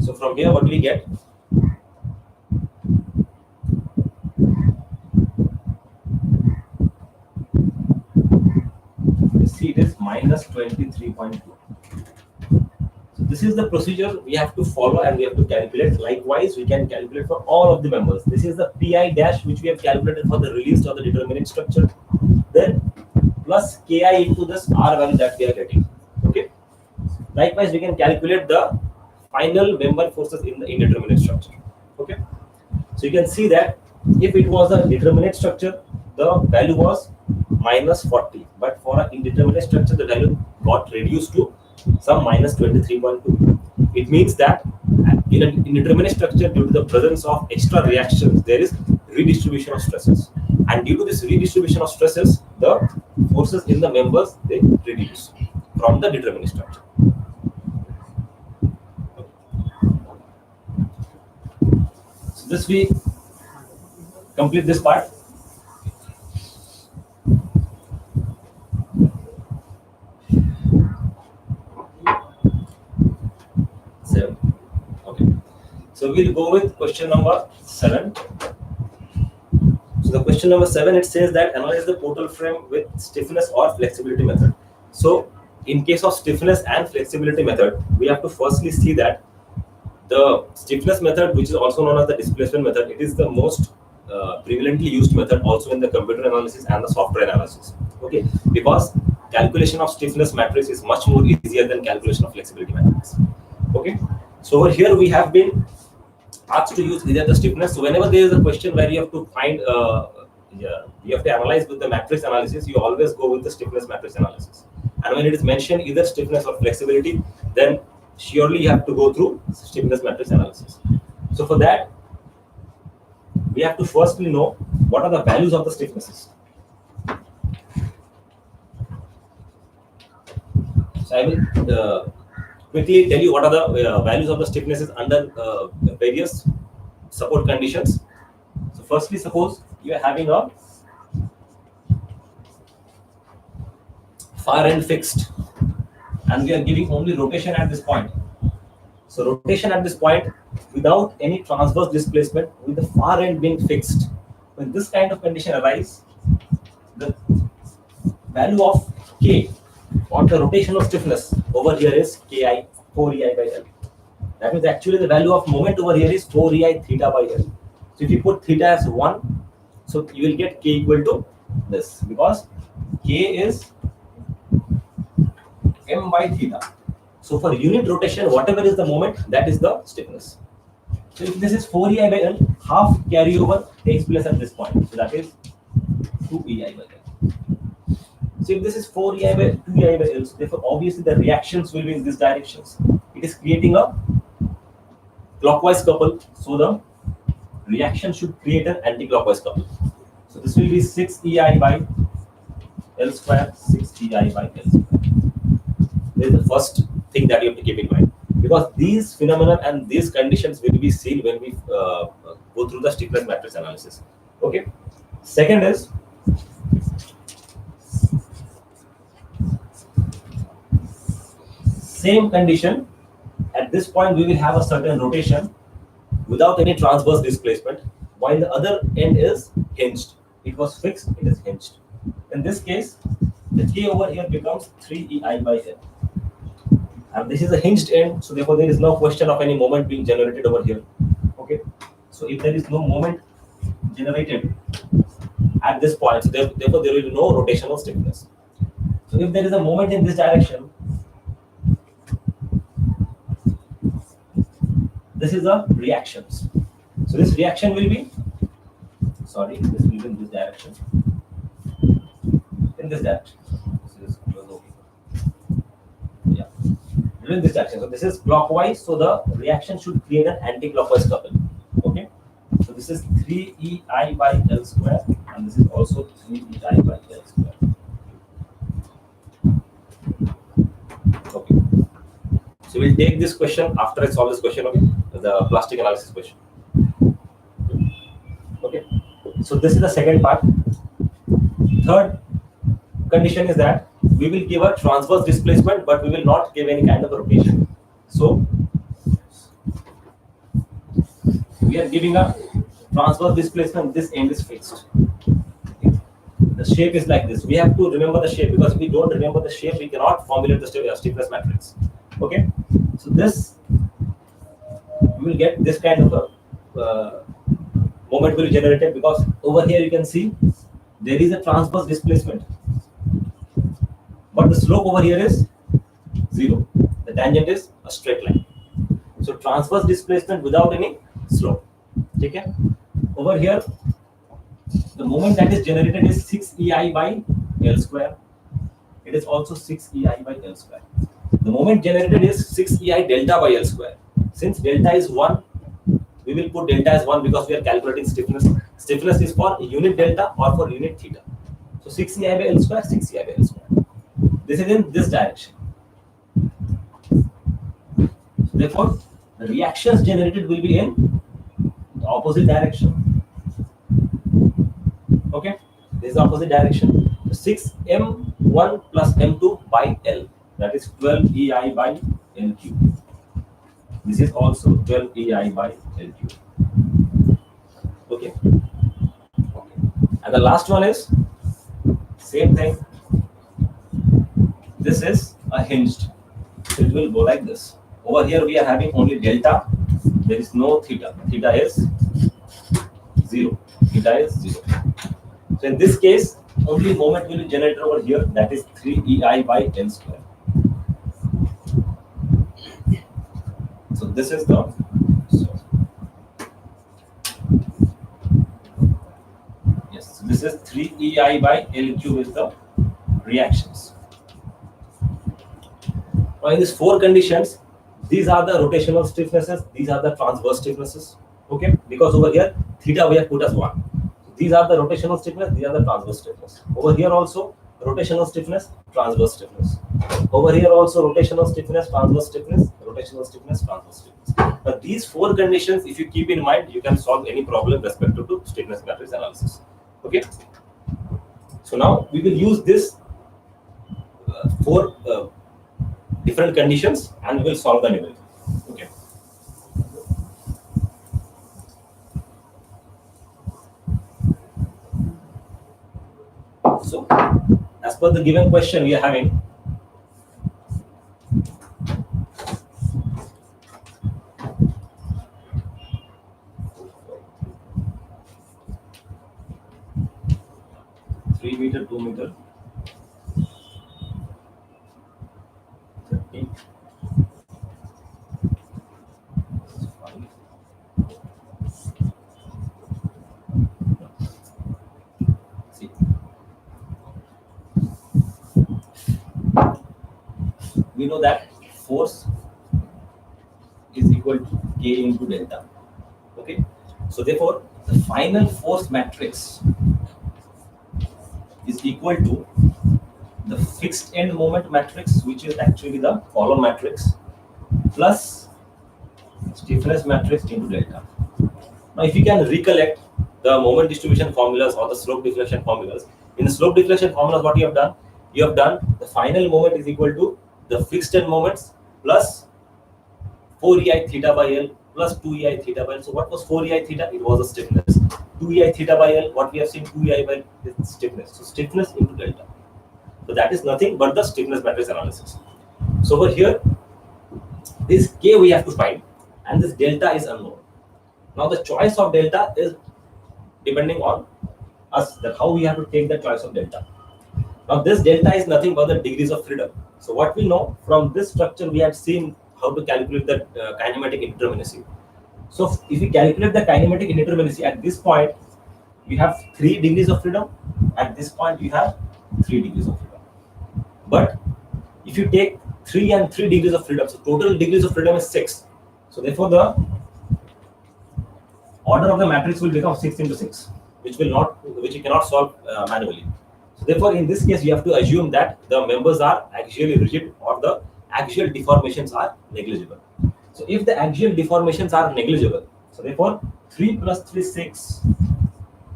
So from here, what do we get? You see, it is minus 23.2. So this is the procedure we have to follow and we have to calculate. Likewise, we can calculate for all of the members. This is the Pi dash which we have calculated for the released or the determinate structure. Then plus Ki into this R value that we are getting. Okay. Likewise, we can calculate the final member forces in the indeterminate structure. Okay. So you can see that if it was a determinate structure, the value was minus 40. But for an indeterminate structure, the value got reduced to some minus 23.2. It means that in an indeterminate structure, due to the presence of extra reactions, there is redistribution of stresses. And due to this redistribution of stresses, the forces in the members, they reduce from the determinate structure. So this we complete this part. Okay. So we'll go with question number 7. So the question number 7, it says that analyze the portal frame with stiffness or flexibility method. So in case of stiffness and flexibility method, we have to firstly see that the stiffness method, which is also known as the displacement method, it is the most prevalently used method also in the computer analysis and the software analysis. Okay, because calculation of stiffness matrix is much more easier than calculation of flexibility matrix. Okay, so over here we have been asked to use either the stiffness. So whenever there is a question where you have to find, you have to analyze with the matrix analysis, you always go with the stiffness matrix analysis. And when it is mentioned either stiffness or flexibility, then surely you have to go through stiffness matrix analysis. So for that, we have to firstly know what are the values of the stiffnesses. So I will quickly tell you what are the values of the stiffnesses under various support conditions. So firstly, suppose you are having a far end fixed and we are giving only rotation at this point. So rotation at this point without any transverse displacement with the far end being fixed. When this kind of condition arises, the value of K or the rotational stiffness over here is Ki 4ei by L. That means actually the value of moment over here is 4ei theta by L. So if you put theta as 1, so you will get K equal to this because K is m by theta. So for unit rotation, whatever is the moment, that is the stiffness. So if this is 4ei by L, half carryover takes place at this point. So that is 2ei by L. So if this is 4ei by 2ei by L, so therefore obviously the reactions will be in these directions. It is creating a clockwise couple. So the reaction should create an anti-clockwise couple. So this will be 6ei by L square, 6ei by L square. This is the first thing that you have to keep in mind, because these phenomena and these conditions will be seen when we go through the stiffness matrix analysis. Okay. Second is same condition. At this point, we will have a certain rotation without any transverse displacement, while the other end is hinged. It was fixed, it is hinged. In this case, the K over here becomes 3EI by L. And this is a hinged end, so therefore there is no question of any moment being generated over here. Okay, so if there is no moment generated at this point, so therefore there will be no rotational stiffness. So if there is a moment in this direction, this is the reactions. So this reaction will be, sorry, this will be in this direction. In this direction. Yeah. In this direction. So this is clockwise. So the reaction should create an anti-clockwise couple. Okay. So this is 3EI by L square, and this is also 3EI by L square. Okay. So we'll take this question after I solve this question. Okay. The plastic analysis question. Okay. So this is the second part. Third condition is that we will give a transverse displacement, but we will not give any kind of a rotation. So we are giving a transverse displacement. This end is fixed. The shape is like this. We have to remember the shape, because if we don't remember the shape, we cannot formulate the stiffness matrix. Okay. So this, we will get this kind of a moment will be generated, because over here you can see there is a transverse displacement, but the slope over here is 0. The tangent is a straight line. So transverse displacement without any slope. Okay. Over here, the moment that is generated is 6EI by L square. It is also 6EI by L square. The moment generated is 6EI delta by L square. Since delta is 1, we will put delta as 1 because we are calculating stiffness. Stiffness is for unit delta or for unit theta. So 6EI by L square, 6EI by L square. This is in this direction. So therefore, the reactions generated will be in the opposite direction. Okay, this is the opposite direction. So 6m1 plus m2 by L, that is 12EI by L cube. This is also 12EI by L cube. Okay. Okay. And the last one is same thing. This is a hinged. So it will go like this. Over here we are having only delta. There is no theta. Theta is 0. Theta is 0. So in this case, only moment will be generated over here. That is 3EI by L square. So this is the. Yes. So this is 3EI by L cube is the reactions. Now in these 4 conditions, these are the rotational stiffnesses, these are the transverse stiffnesses. Okay, because over here theta we have put as 1. These are the rotational stiffness, these are the transverse stiffness. Over here also rotational stiffness, transverse stiffness. Over here also rotational stiffness, transverse stiffness, rotational stiffness, transverse stiffness. But these 4 conditions, if you keep in mind, you can solve any problem respective to stiffness matrix analysis. Okay. So now we will use this 4 different conditions and we will solve them everything. Okay. So as per the given question, we are having meter, 2 meter, 30, 5. See, we know that force is equal to K into delta. Okay, so therefore the final force matrix is equal to the fixed end moment matrix, which is actually the column matrix, plus stiffness matrix into delta. Now if you can recollect the moment distribution formulas or the slope deflection formulas, in the slope deflection formulas what you have done the final moment is equal to the fixed end moments plus 4EI theta by L plus 2EI theta by L. So what was 4EI theta? It was a stiffness. 2EI theta by L, what we have seen, 2EI by L is stiffness. So stiffness into delta. So that is nothing but the stiffness matrix analysis. So over here, this K we have to find, and this delta is unknown. Now the choice of delta is depending on us, that how we have to take the choice of delta. Now this delta is nothing but the degrees of freedom. So what we know from this structure, we have seen how to calculate the kinematic indeterminacy. So if we calculate the kinematic indeterminacy at this point, we have 3 degrees of freedom. At this point, we have 3 degrees of freedom. But if you take 3 and 3 degrees of freedom, so total degrees of freedom is 6. So therefore, the order of the matrix will become 6 into 6, which you cannot solve manually. So therefore, in this case, you have to assume that the members are axially rigid or the axial deformations are negligible. So if the axial deformations are negligible, so therefore 3 plus 3 6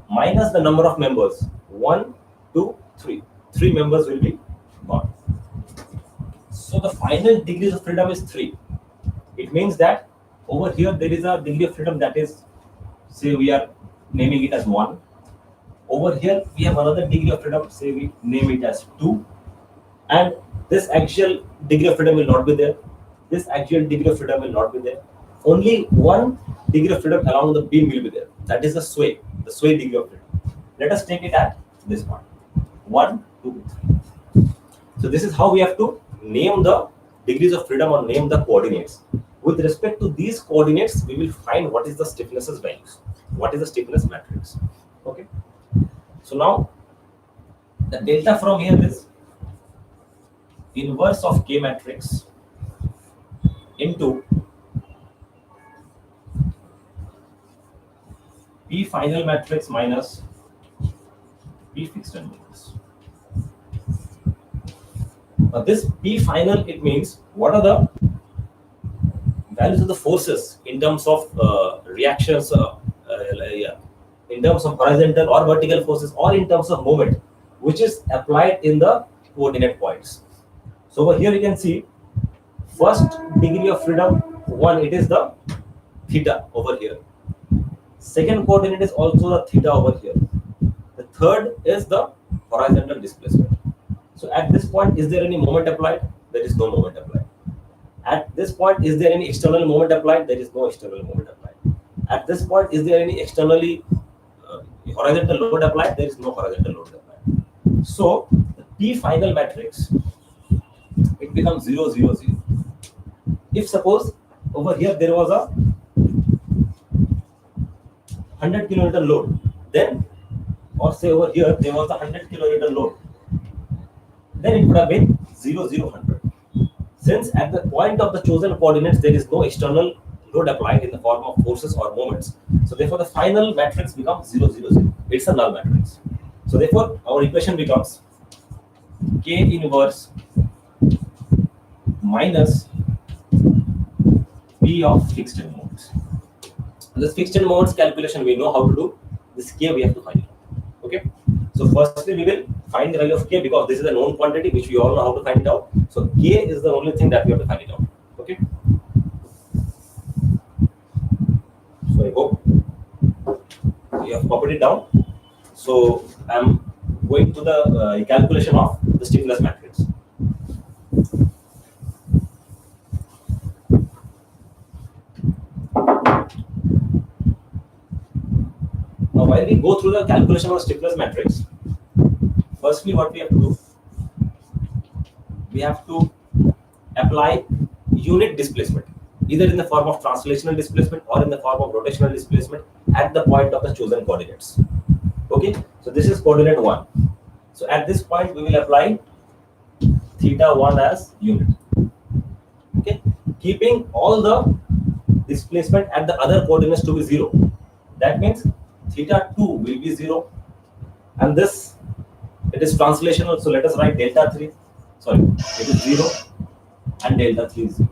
minus the number of members 1, 2, 3. 3 members will be gone. So the final degrees of freedom is 3. It means that over here there is a degree of freedom that is, say we are naming it as 1. Over here we have another degree of freedom, say we name it as 2. And this axial degree of freedom will not be there. This axial degree of freedom will not be there. Only one degree of freedom along the beam will be there. That is the sway degree of freedom. Let us take it at this point. 1, 2, 3. So this is how we have to name the degrees of freedom or name the coordinates. With respect to these coordinates, we will find what is the stiffness's values. What is the stiffness matrix? Okay. So now the delta from here is inverse of K matrix into P final matrix minus P fixed matrix. Now this P final, it means what are the values of the forces in terms of reactions, in terms of horizontal or vertical forces, or in terms of moment, which is applied in the coordinate points. So over here you can see first degree of freedom 1, it is the theta over here. Second coordinate is also the theta over here. The third is the horizontal displacement. So at this point, is there any moment applied? There is no moment applied. At this point, is there any external moment applied? There is no external moment applied. At this point, is there any externally horizontal load applied? There is no horizontal load applied. So the P final matrix, it becomes 0, 0, 0. If suppose over here there was a 100 kilonewton load, then, or say over here there was a 100 kilonewton load, then it would have been 0, 0, 100. Since at the point of the chosen coordinates there is no external load applied in the form of forces or moments, so therefore the final matrix becomes 0, 0, 0. It's a null matrix. So therefore our equation becomes K inverse minus P of fixed moments. This fixed moments calculation we know how to do. This K we have to find. Okay. So firstly we will find the value of K, because this is a known quantity which we all know how to find it out. So K is the only thing that we have to find it out. Okay. So I hope you have copied it down. So I'm going to the calculation of the stiffness matrix. Now, while we go through the calculation of stiffness matrix, firstly, what we have to do, we have to apply unit displacement, either in the form of translational displacement or in the form of rotational displacement at the point of the chosen coordinates. Okay, so this is coordinate 1. So at this point, we will apply theta 1 as unit. Okay, keeping all the displacement at the other coordinates to be 0. That means theta 2 will be 0, and this, it is translational, so let us write delta 3, sorry, it is 0 and delta 3 is 0.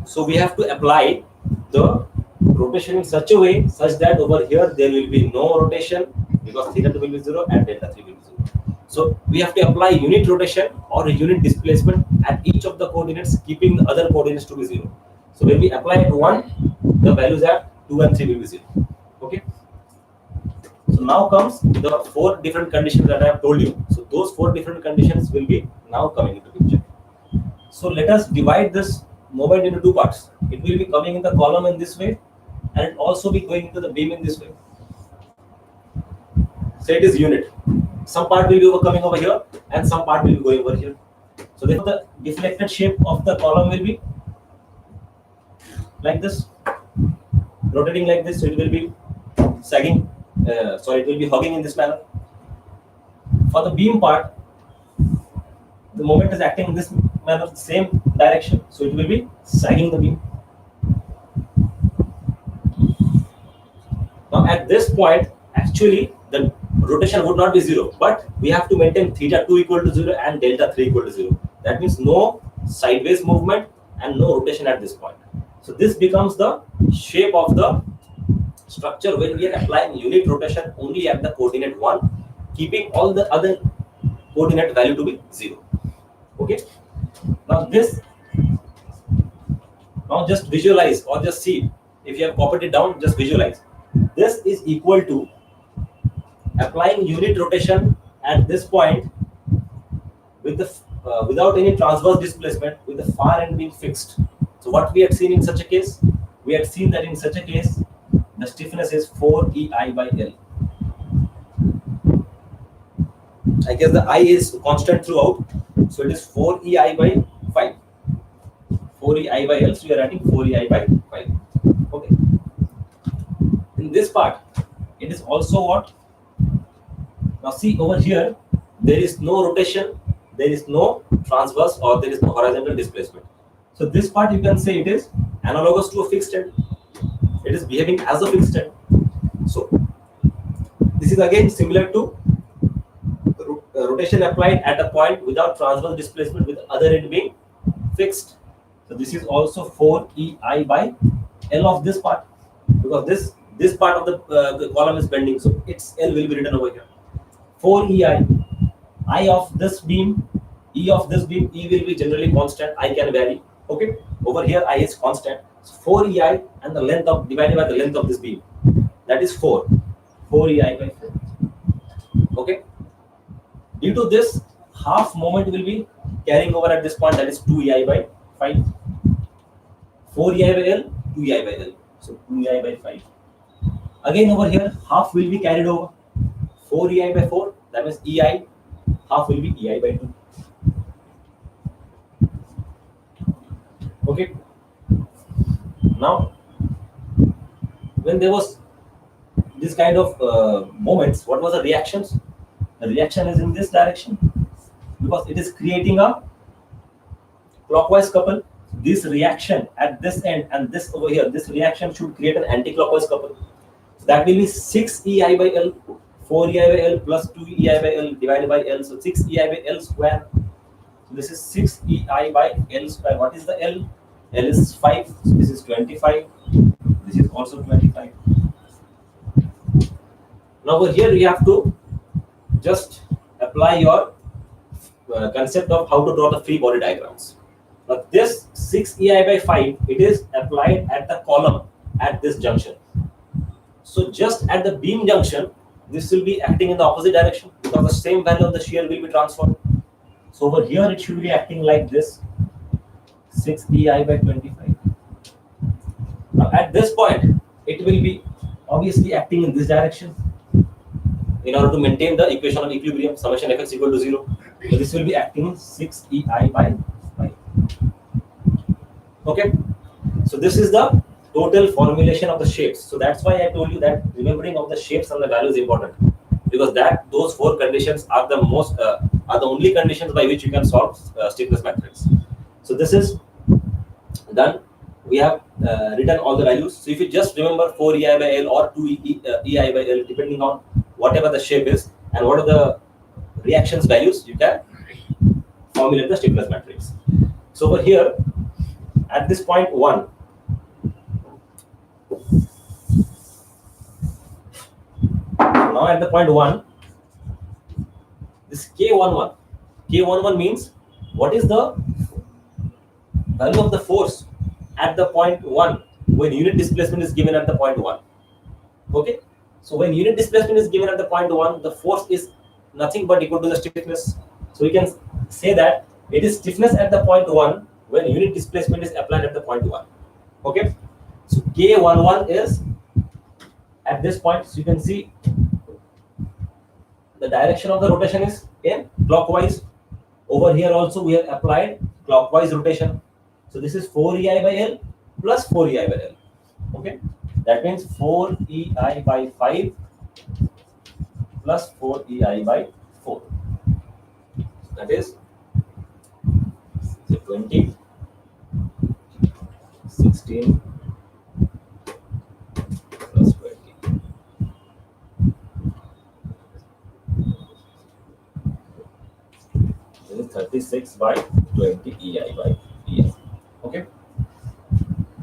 So we have to apply the rotation in such a way such that over here there will be no rotation, because theta 2 will be 0 and delta 3 will be 0. So we have to apply unit rotation or unit displacement at each of the coordinates, keeping the other coordinates to be 0. So when we apply at 1, the values at 2 and 3 will be 0. Okay. So now comes the 4 different conditions that I have told you. So those 4 different conditions will be now coming into picture. So let us divide this moment into 2 parts. It will be coming in the column in this way, and it also be going into the beam in this way. Say it is unit. Some part will be coming over here, and some part will be going over here. So therefore, the deflected shape of the column will be like this, rotating like this. So it will be sagging. It will be hugging in this manner. For the beam part, the moment is acting in this manner, same direction. So it will be sagging the beam. Now at this point, actually the rotation would not be 0, but we have to maintain theta 2 equal to 0 and delta 3 equal to 0. That means no sideways movement and no rotation at this point. So this becomes the shape of the structure when we are applying unit rotation only at the coordinate 1, keeping all the other coordinate value to be 0. Okay. Now just visualize or just see. If you have copied it down, just visualize. This is equal to applying unit rotation at this point with the without any transverse displacement, with the far end being fixed. So what we had seen in such a case, we had seen that in such a case the stiffness is 4EI by L. I guess the I is constant throughout, so it is 4EI by 5. 4EI by L, so we are writing 4EI by 5. Okay. In this part, it is also what? Now see over here, there is no rotation, there is no transverse, or there is no horizontal displacement. So this part you can say it is analogous to a fixed end. It is behaving as a fixed end. So this is again similar to rotation applied at a point without transverse displacement, with the other end being fixed. So this is also 4EI by L of this part, because this part of the column is bending, so its L will be written over here. 4EI, I of this beam, E of this beam, E will be generally constant, I can vary. Okay, over here I is constant. So 4EI and the length of divided by the length of this beam, that is 4EI by 4. Okay, due to this, half moment will be carrying over at this point, that is 2EI by 5. 4EI by L, 2EI by L, so 2EI by 5. Again over here, half will be carried over. 4EI by 4, that means EI, half will be EI by 2. Okay. Now, when there was this kind of moments, what was the reactions? The reaction is in this direction, because it is creating a clockwise couple. This reaction at this end and this over here, this reaction should create an anti-clockwise couple. So that will be 6EI by L, 4EI by L plus 2EI by L divided by L. So 6EI by L square. So this is 6EI by L square. What is the L? L is 5. So this is 25. This is also 25. Now over here we have to just apply your concept of how to draw the free body diagrams. But this 6EI by 5, it is applied at the column at this junction. So just at the beam junction, this will be acting in the opposite direction, because the same value of the shear will be transferred. So over here it should be acting like this, 6EI by 25. Now at this point, it will be obviously acting in this direction in order to maintain the equation of equilibrium, summation fx equal to 0. So this will be acting in 6EI by 5. Okay, so this is the total formulation of the shapes. So that's why I told you that remembering of the shapes and the values is important, because those 4 conditions are the only conditions by which you can solve stiffness matrix. So this is done. We have written all the values. So if you just remember 4EI by L or 2EI by L, depending on whatever the shape is and what are the reactions values, you can formulate the stiffness matrix. So over here, at this point 1, now at the point 1, this K11 means what is the value of the force at the point 1 when unit displacement is given at the point 1. Okay, So when unit displacement is given at the point 1, the force is nothing but equal to the stiffness. So we can say that it is stiffness at the point 1 when unit displacement is applied at the point 1. Okay. So K11 is at this point. So you can see the direction of the rotation is in clockwise. Over here also we have applied clockwise rotation. So this is 4EI by L plus 4EI by L. Okay. That means 4EI by 5 plus 4EI by 4. That is 20, 16 plus 20. This is 36 by 20 EI by ES. Okay.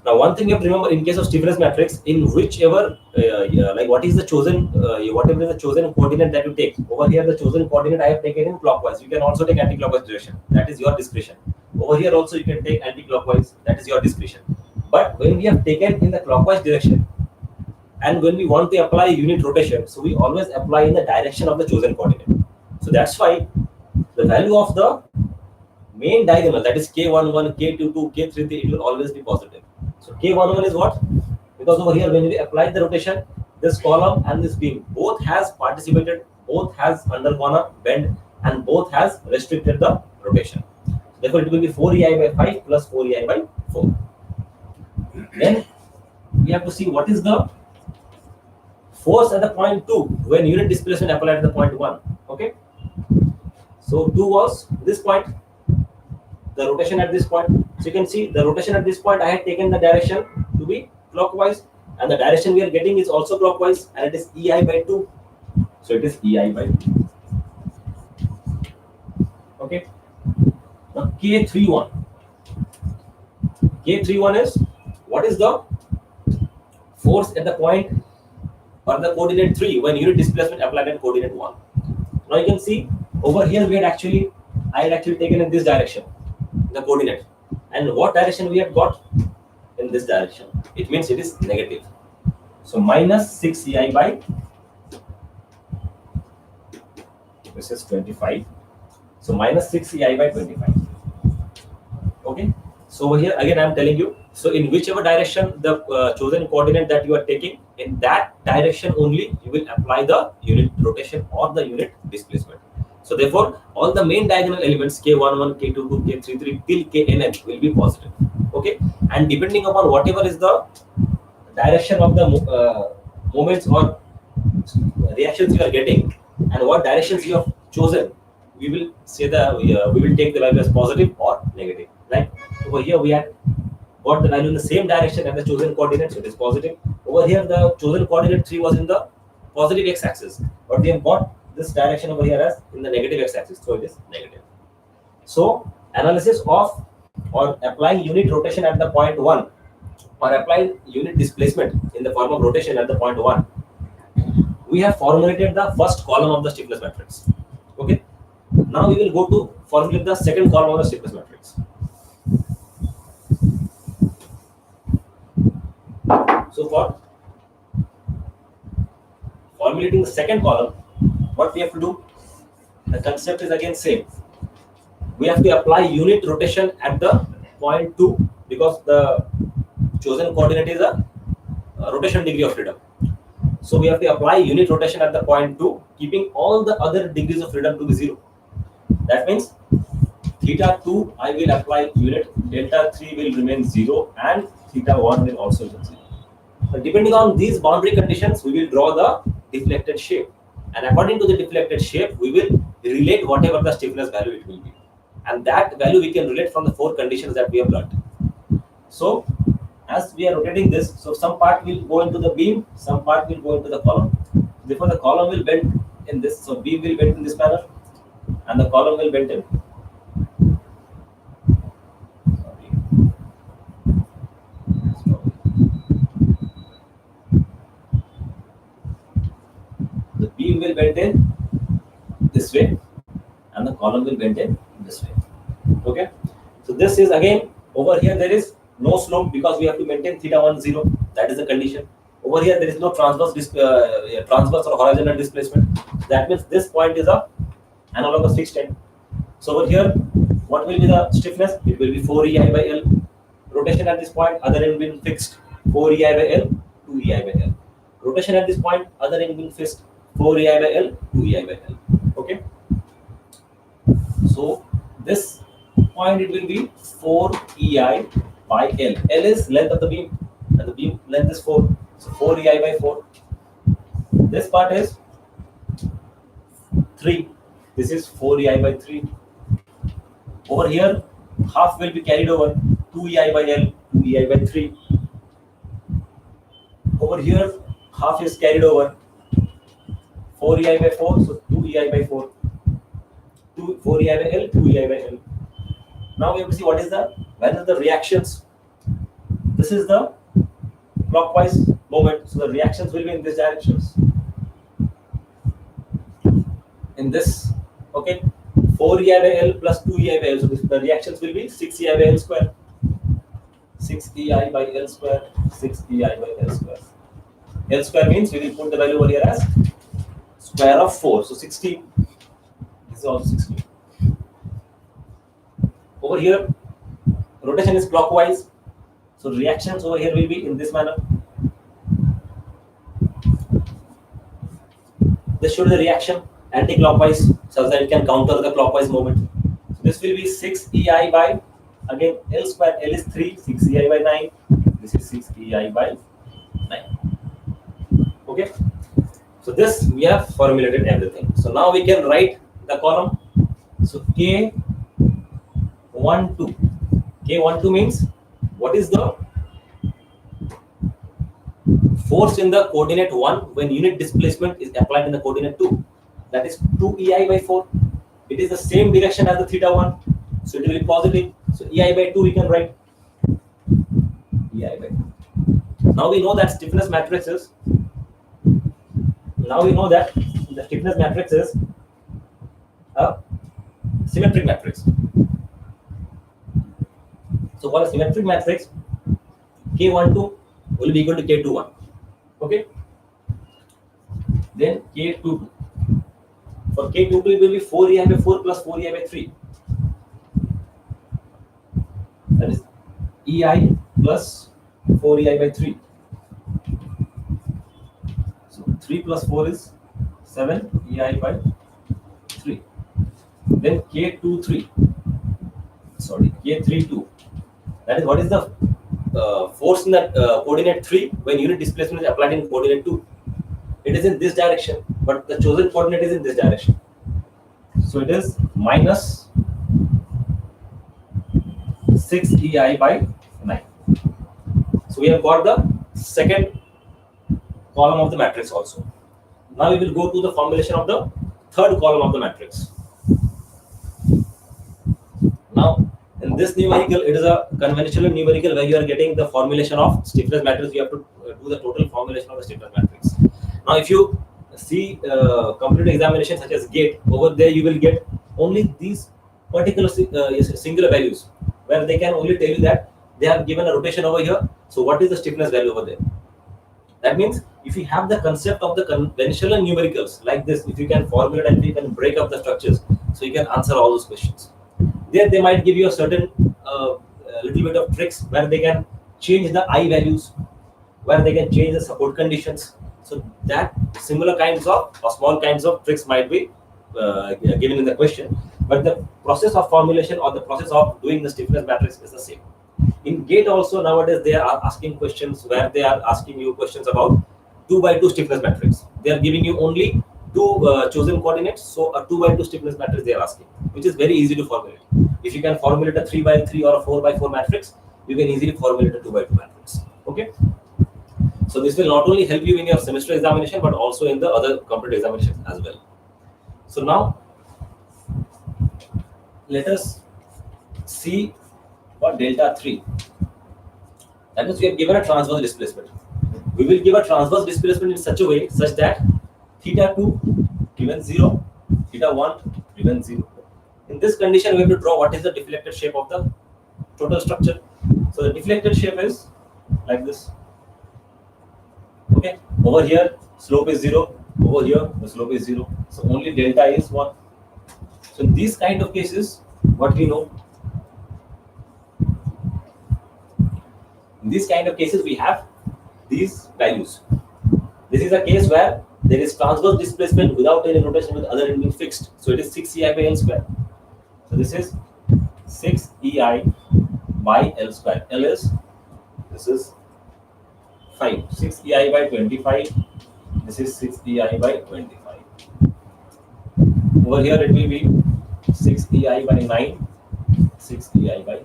Now, one thing you have to remember in case of stiffness matrix, in whichever, like what is the chosen, whatever is the chosen coordinate that you take. Over here, the chosen coordinate I have taken in clockwise. You can also take anti-clockwise direction. That is your discretion. Over here also you can take anti-clockwise. That is your discretion. But when we have taken in the clockwise direction, and when we want to apply unit rotation, so we always apply in the direction of the chosen coordinate. So that's why the value of the main diagonal, that is K11, K22, K33, it will always be positive. So K11 is what? Because over here when we apply the rotation, this column and this beam both has participated, both has undergone a bend, and both has restricted the rotation. Therefore, it will be 4EI by 5 plus 4EI by 4. Then we have to see what is the force at the point 2 when unit displacement applied at the point 1. Okay. So 2 was this point, the rotation at this point. So you can see the rotation at this point, I had taken the direction to be clockwise, and the direction we are getting is also clockwise, and it is EI by 2. So it is EI by 2. Okay. Now K31. K31 is what is the force at the point or the coordinate 3 when unit displacement applied at coordinate 1. Now you can see over here I had actually taken in this direction, the coordinate, and what direction we have got in this direction. It means it is negative. So minus 6 EI by, this is 25. So minus 6 EI by 25. Okay. So over here again I am telling you. So in whichever direction the chosen coordinate that you are taking, in that direction only you will apply the unit rotation or the unit displacement. So therefore, all the main diagonal elements K11, K22, K33 till Kn will be positive. Okay, and depending upon whatever is the direction of the moments or reactions you are getting, and what directions you have chosen, we will say that we will take the value as positive or negative. Like over here, we had got the value in the same direction as the chosen coordinate, so it is positive. Over here, the chosen coordinate 3 was in the positive x-axis, but we have got this direction over here as in the negative x-axis, so it is negative. So analysis of or applying unit rotation at the point 1 or applying unit displacement in the form of rotation at the point 1, we have formulated the first column of the stiffness matrix. Okay. Now we will go to formulate the second column of the stiffness matrix. So for formulating the second column, what we have to do, the concept is again same. We have to apply unit rotation at the point 2 because the chosen coordinate is a rotation degree of freedom. So we have to apply unit rotation at the point 2, keeping all the other degrees of freedom to be 0. That means theta 2 I will apply unit, delta 3 will remain 0, and theta 1 will also remain 0. But depending on these boundary conditions, we will draw the deflected shape, and according to the deflected shape, we will relate whatever the stiffness value it will be, and that value we can relate from the 4 conditions that we have learned. So as we are rotating this, so some part will go into the beam, some part will go into the column. Therefore, the column will bend in this. So beam will bend in this manner, and the column will bend in. The beam will bend in this way, and the column will bend in this way. Okay. So this is again over here. There is no slope because we have to maintain theta 1 0. That is the condition. Over here there is no transverse or horizontal displacement. That means this point is a analogous fixed end. So over here, what will be the stiffness? It will be 4 EI by L. Rotation at this point, other end will be fixed 4 EI by L, 2 EI by L. Rotation at this point, other end will be fixed 4 EI by L, 2 EI by L. Okay. So this point it will be 4 EI by L. L is length of the beam, and the beam length is 4. So 4 EI by 4. This part is 3. This is 4 EI by 3. Over here, half will be carried over 2 EI by L, 2 EI by 3. Over here, half is carried over 4 EI by 4, so 2 EI by 4. 4 EI by L, 2 EI by L. Now we have to see what is the when are the reactions. This is the clockwise moment, so the reactions will be in these directions. In this, okay, 4 EI by L plus 2 EI by L, so the reactions will be 6 EI by L square. 6 EI by L square, 6 EI by L square. L square means we will put the value over here as square of 4, so 16. This is also 16. Over here, rotation is clockwise, so reactions over here will be in this manner. This should be the reaction anti-clockwise, so that it can counter the clockwise moment. So this will be 6 EI by, again L square, L is 3, 6 EI by 9. This is 6 EI by 9. Okay. So this we have formulated everything. So now we can write the column. So K12. K12 means what is the force in the coordinate 1 when unit displacement is applied in the coordinate 2. That is 2 EI by 4. It is the same direction as the theta 1. So it will be positive. So EI by 2 we can write. EI by 2. Now we know that stiffness matrix is. Now we know that the stiffness matrix is a symmetric matrix. So for a symmetric matrix, K12 will be equal to K21. Okay. Then K22. For K22 it will be 4 EI by 4 plus 4 EI by 3. That is EI plus 4 EI by 3. So 3 plus 4 is 7 EI by 3. Then K23. Sorry, K32. That is what is the force in the coordinate 3 when unit displacement is applied in coordinate 2. It is in this direction, but the chosen coordinate is in this direction. So it is minus 6 EI by 9. So we have got the second column of the matrix also. Now we will go to the formulation of the third column of the matrix. Now in this numerical, it is a conventional numerical where you are getting the formulation of stiffness matrix. You have to do the total formulation of the stiffness matrix. Now if you see computer examination such as GATE, over there you will get only these particular singular values where they can only tell you that they have given a rotation over here. So what is the stiffness value over there? That means if you have the concept of the conventional numericals like this, if you can formulate and you can break up the structures, so you can answer all those questions. There they might give you a certain little bit of tricks where they can change the I values, where they can change the support conditions. So that similar kinds of or small kinds of tricks might be given in the question, but the process of formulation or the process of doing the stiffness matrix is the same. In GATE also nowadays they are asking questions where they are asking you questions about 2 by 2 stiffness matrix. They are giving you only two chosen coordinates, so a 2 by 2 stiffness matrix they are asking, which is very easy to formulate. If you can formulate a 3 by 3 or a 4 by 4 matrix, you can easily formulate a 2 by 2 matrix. Okay. So this will not only help you in your semester examination, but also in the other computer examinations as well. So now, let us see what delta 3. That means we have given a transverse displacement. We will give a transverse displacement in such a way such that theta 2 given 0, theta 1 given 0. In this condition, we have to draw what is the deflected shape of the total structure. So the deflected shape is like this. Okay, over here slope is 0, over here the slope is 0, so only delta is 1. So in these kind of cases, what we know, in these kind of cases we have these values. This is a case where there is transverse displacement without any rotation with other end being fixed. So it is 6 EI by L square. So this is 6 EI by L square. L is, this is 5. 6 EI by 25. This is 6 EI by 25. Over here it will be 6 EI by 9. 6 EI by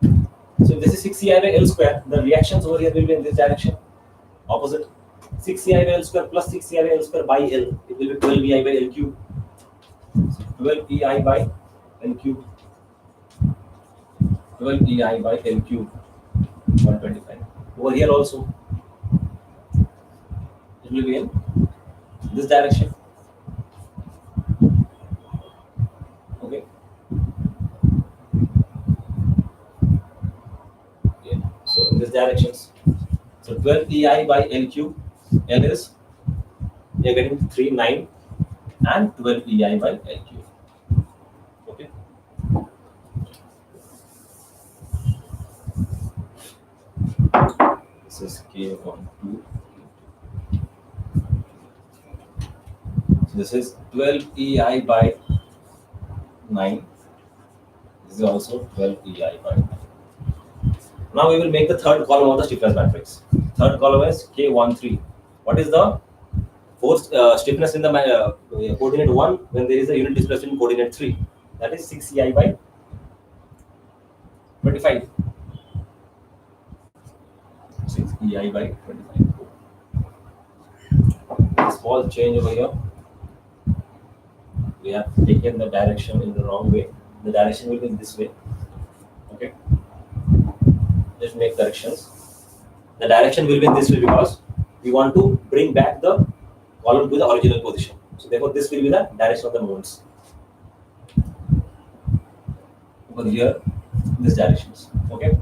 9. So if this is 6 EI by L square, the reactions over here will be in this direction, opposite. 6 EI by L square plus 6 EI by L square by L, it will be 12 EI by L cube. So 12 EI by L cube. 12 EI by L cube, 125. Over here also, it will be in this direction. Okay. Yeah. So in this directions. So 12 EI by L cube. L is, you are getting 3, 9, and 12 EI by L cube. Okay. This is K1, 2. So this is 12 EI by 9. This is also 12 EI by 9. Now we will make the third column of the stiffness matrix. Third column is K13. What is the force stiffness in the coordinate 1 when there is a unit displacement in coordinate 3? That is 6 EI by 25. 6 EI by 25. Small change over here. We have taken the direction in the wrong way. The direction will be in this way. Okay. Let's make corrections. The direction will be in this way because we want to bring back the column to the original position. So therefore, this will be the direction of the movements. Over here, these directions. Okay.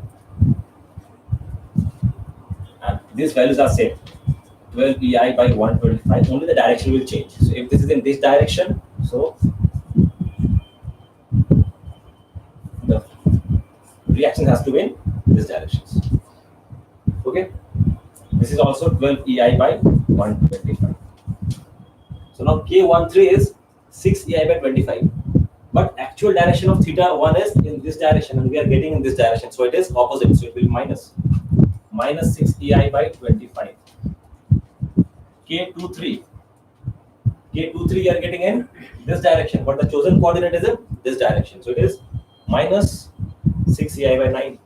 And these values are same. 12 EI by 125. Only the direction will change. So if this is in this direction, so the reaction has to be in this directions. Okay. This is also 12 EI by 125. So now K13 is 6 EI by 25. But actual direction of theta 1 is in this direction and we are getting in this direction. So it is opposite. So it will be minus 6 EI by 25. K23 you are getting in this direction, but the chosen coordinate is in this direction. So it is minus 6 EI by 9.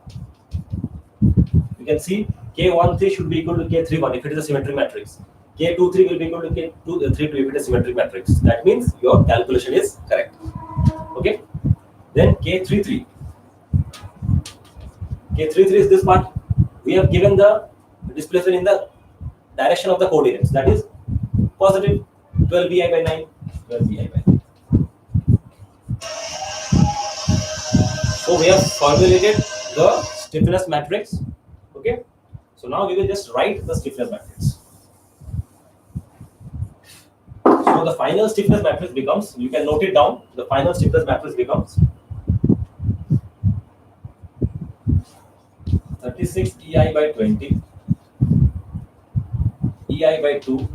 You can see K13 should be equal to K31 if it is a symmetric matrix. K23 will be equal to K32 if it is a symmetric matrix. That means your calculation is correct. Okay. Then K33. K33 is this part. We have given the displacement in the direction of the coordinates. That is positive 12 EI by 9. 12 EI by 9. So we have formulated the stiffness matrix. Okay. So now we will just write the stiffness matrix. So the final stiffness matrix becomes, you can note it down, the final stiffness matrix becomes 36 EI by 20, EI by 2,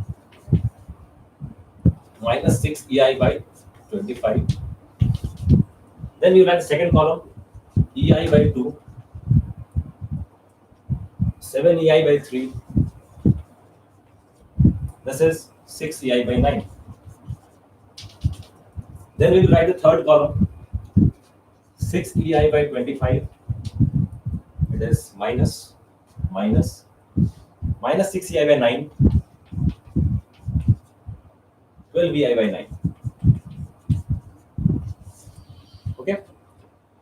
minus 6 EI by 25. Then you write the second column, EI by 2, 7 EI by 3. This is 6 EI by 9. Then we will write the third column, 6 EI by 25. It is minus 6 EI by 9, 12 EI by 9. Okay.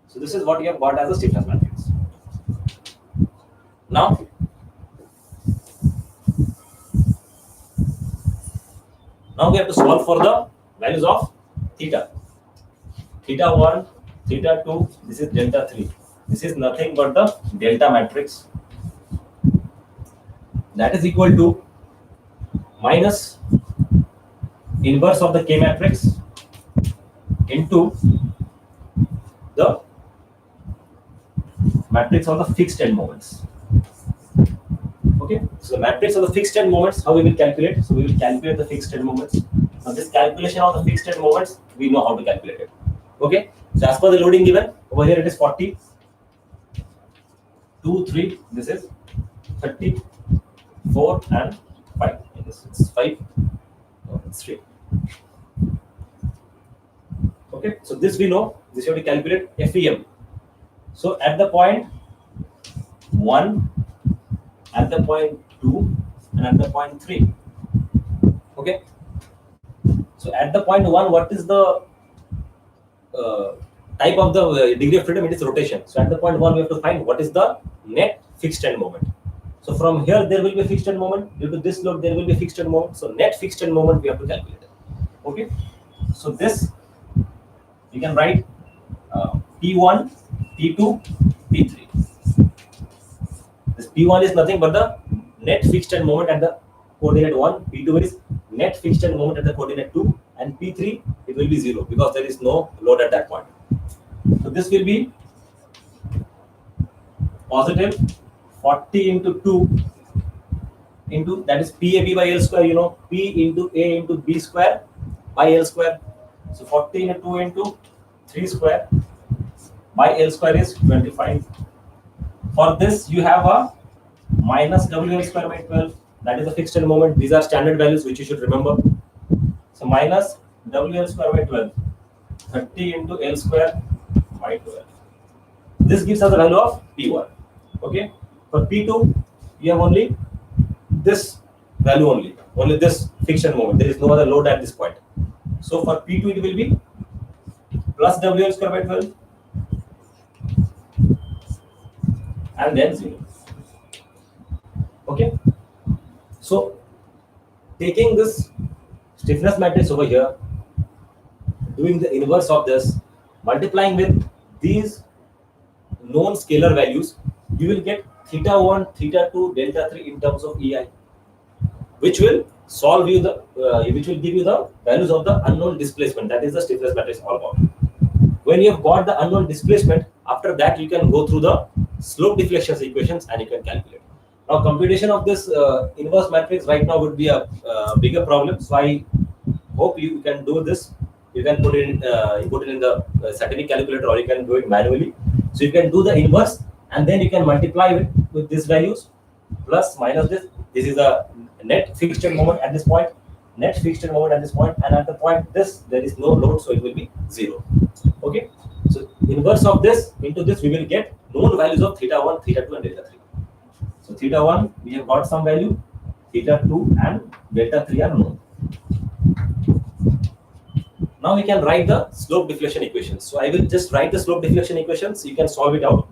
So this is what you have got as a stiffness matrix. Now, we have to solve for the values of theta. Theta 1, theta 2, this is delta 3. This is nothing but the delta matrix. That is equal to minus inverse of the K matrix into the matrix of the fixed end moments. Okay, so the matrix of the fixed end moments, how we will calculate? So we will calculate the fixed end moments. Now this calculation of the fixed end moments, we know how to calculate it. Okay, so as per the loading given, over here it is 40, 2, 3, this is 30, 4 and 5. This is 5, no, it's 3. Okay, so this we know, this you have to calculate FEM. So at the point 1, at the point 2, and at the point 3. Okay, so at the point 1, what is the type of the degree of freedom? It is rotation. So at the point 1, we have to find what is the net fixed end moment. So from here, there will be a fixed end moment. Due to this load, there will be a fixed end moment. So net fixed end moment, we have to calculate it. Okay, so this we can write P1, P2, P3. This P1 is nothing but the net fixed end moment at the coordinate 1. P2 is net fixed end moment at the coordinate 2. And P3, it will be 0 because there is no load at that point. So this will be positive 40 into 2 into, that is PAB by L square, you know, P into A into B square by L square. So 40 into 2 into 3 square by L square is 25. For this, you have a minus WL square by 12. That is the fixed end moment. These are standard values which you should remember. So minus WL square by 12, 30 into L square by 12. This gives us the value of P1. Okay. For P2, we have only this value only this fixed end moment. There is no other load at this point. So for P2, it will be plus WL square by 12 and then 0. Okay. So taking this stiffness matrix over here, doing the inverse of this, multiplying with these known scalar values, you will get theta 1, theta 2, delta 3 in terms of EI, which will solve you the, which will give you the values of the unknown displacement. That is the stiffness matrix all about. When you have got the unknown displacement, after that you can go through the slope deflection equations and you can calculate. Now computation of this inverse matrix right now would be a bigger problem. So I hope you can do this. You can put it in the scientific calculator, or you can do it manually. So you can do the inverse and then you can multiply with these values plus minus this. This is a net fixed moment at this point, net fixed moment at this point, and at the point this there is no load, so it will be 0. Okay, so inverse of this into this we will get known values of theta 1, theta 2 and delta 3. So theta 1 we have got some value, theta 2 and delta 3 are known. Now we can write the slope deflection equations. So I will just write the slope deflection equations, you can solve it out.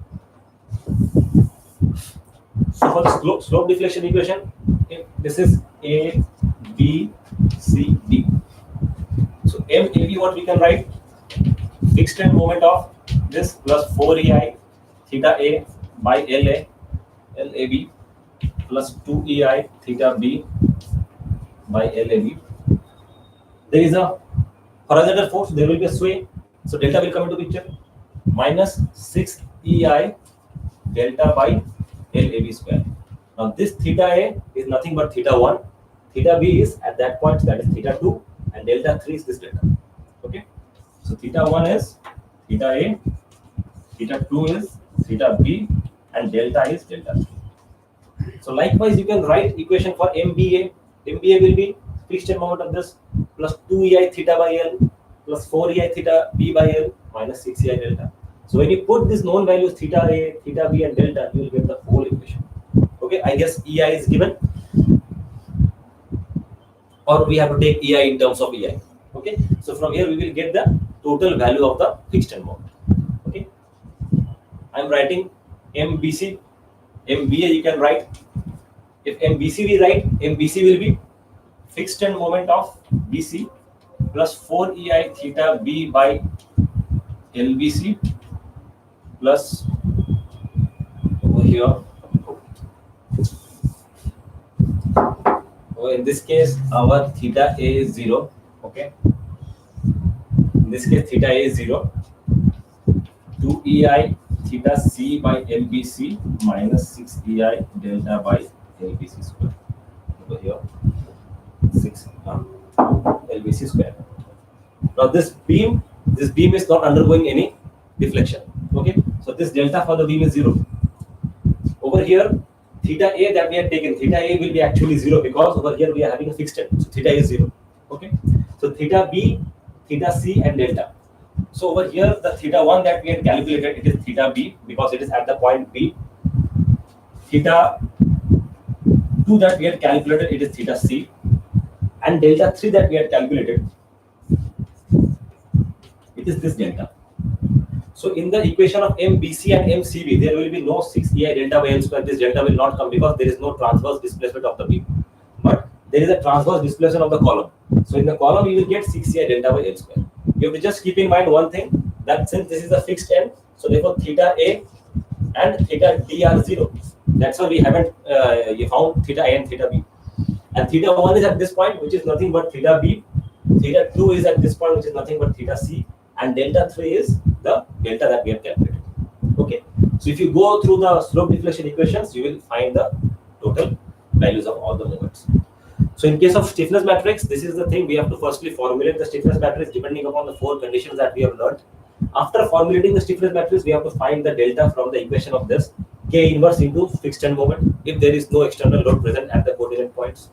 So for the slope deflection equation, if this is A, B, C, D. So MAB, what we can write? Fixed end moment of this plus 4EI theta A by LA, LAB plus 2EI theta B by LAB. There is a horizontal force, there will be a sway. So delta will come into picture. Minus 6EI delta by LAB square. Now this theta A is nothing but theta 1. Theta B is at that point, that is theta 2, and delta 3 is this delta. Okay. So theta 1 is theta A, theta 2 is theta B, and delta is delta 3. So likewise, you can write equation for MBA. MBA will be fixed moment of this plus 2EI theta by L plus 4EI theta B by L minus 6EI delta. So when you put these known values theta A, theta B and delta, you will get the whole equation. Okay, I guess EI is given, or we have to take EI in terms of EI. Okay, so from here we will get the total value of the fixed end moment. Okay, I am writing MBC, MBA you can write. If MBC we write, MBC will be fixed end moment of BC plus 4EI theta B by LBC plus over in this case, our theta A is 0. Okay. In this case, theta A is 0. 2EI theta C by LBC minus 6EI delta by LBC square. Over here, 6 LBC square. Now this beam is not undergoing any deflection. Okay, so this delta for the beam is 0. Over here, theta A that we have taken, theta A will be actually 0 because over here we are having a fixed end. So theta is 0. Okay, so theta B, theta C, and delta. So over here, the theta 1 that we had calculated, it is theta B because it is at the point B. Theta 2 that we had calculated, it is theta C. And delta 3 that we had calculated, it is this delta. So in the equation of MBC and MCB, there will be no 6EI delta by L square. This delta will not come because there is no transverse displacement of the beam. But there is a transverse displacement of the column. So in the column, you will get 6EI delta by L square. You have to just keep in mind one thing, that since this is a fixed end, so therefore theta A and theta D are 0. That's why we haven't you found theta A and theta B. And theta 1 is at this point, which is nothing but theta B. Theta 2 is at this point, which is nothing but theta C. And delta 3 is the delta that we have calculated. Okay. So if you go through the slope deflection equations, you will find the total values of all the moments. So in case of stiffness matrix, this is the thing, we have to firstly formulate the stiffness matrix depending upon the 4 conditions that we have learned. After formulating the stiffness matrix, we have to find the delta from the equation of this K inverse into fixed end moment if there is no external load present at the coordinate points.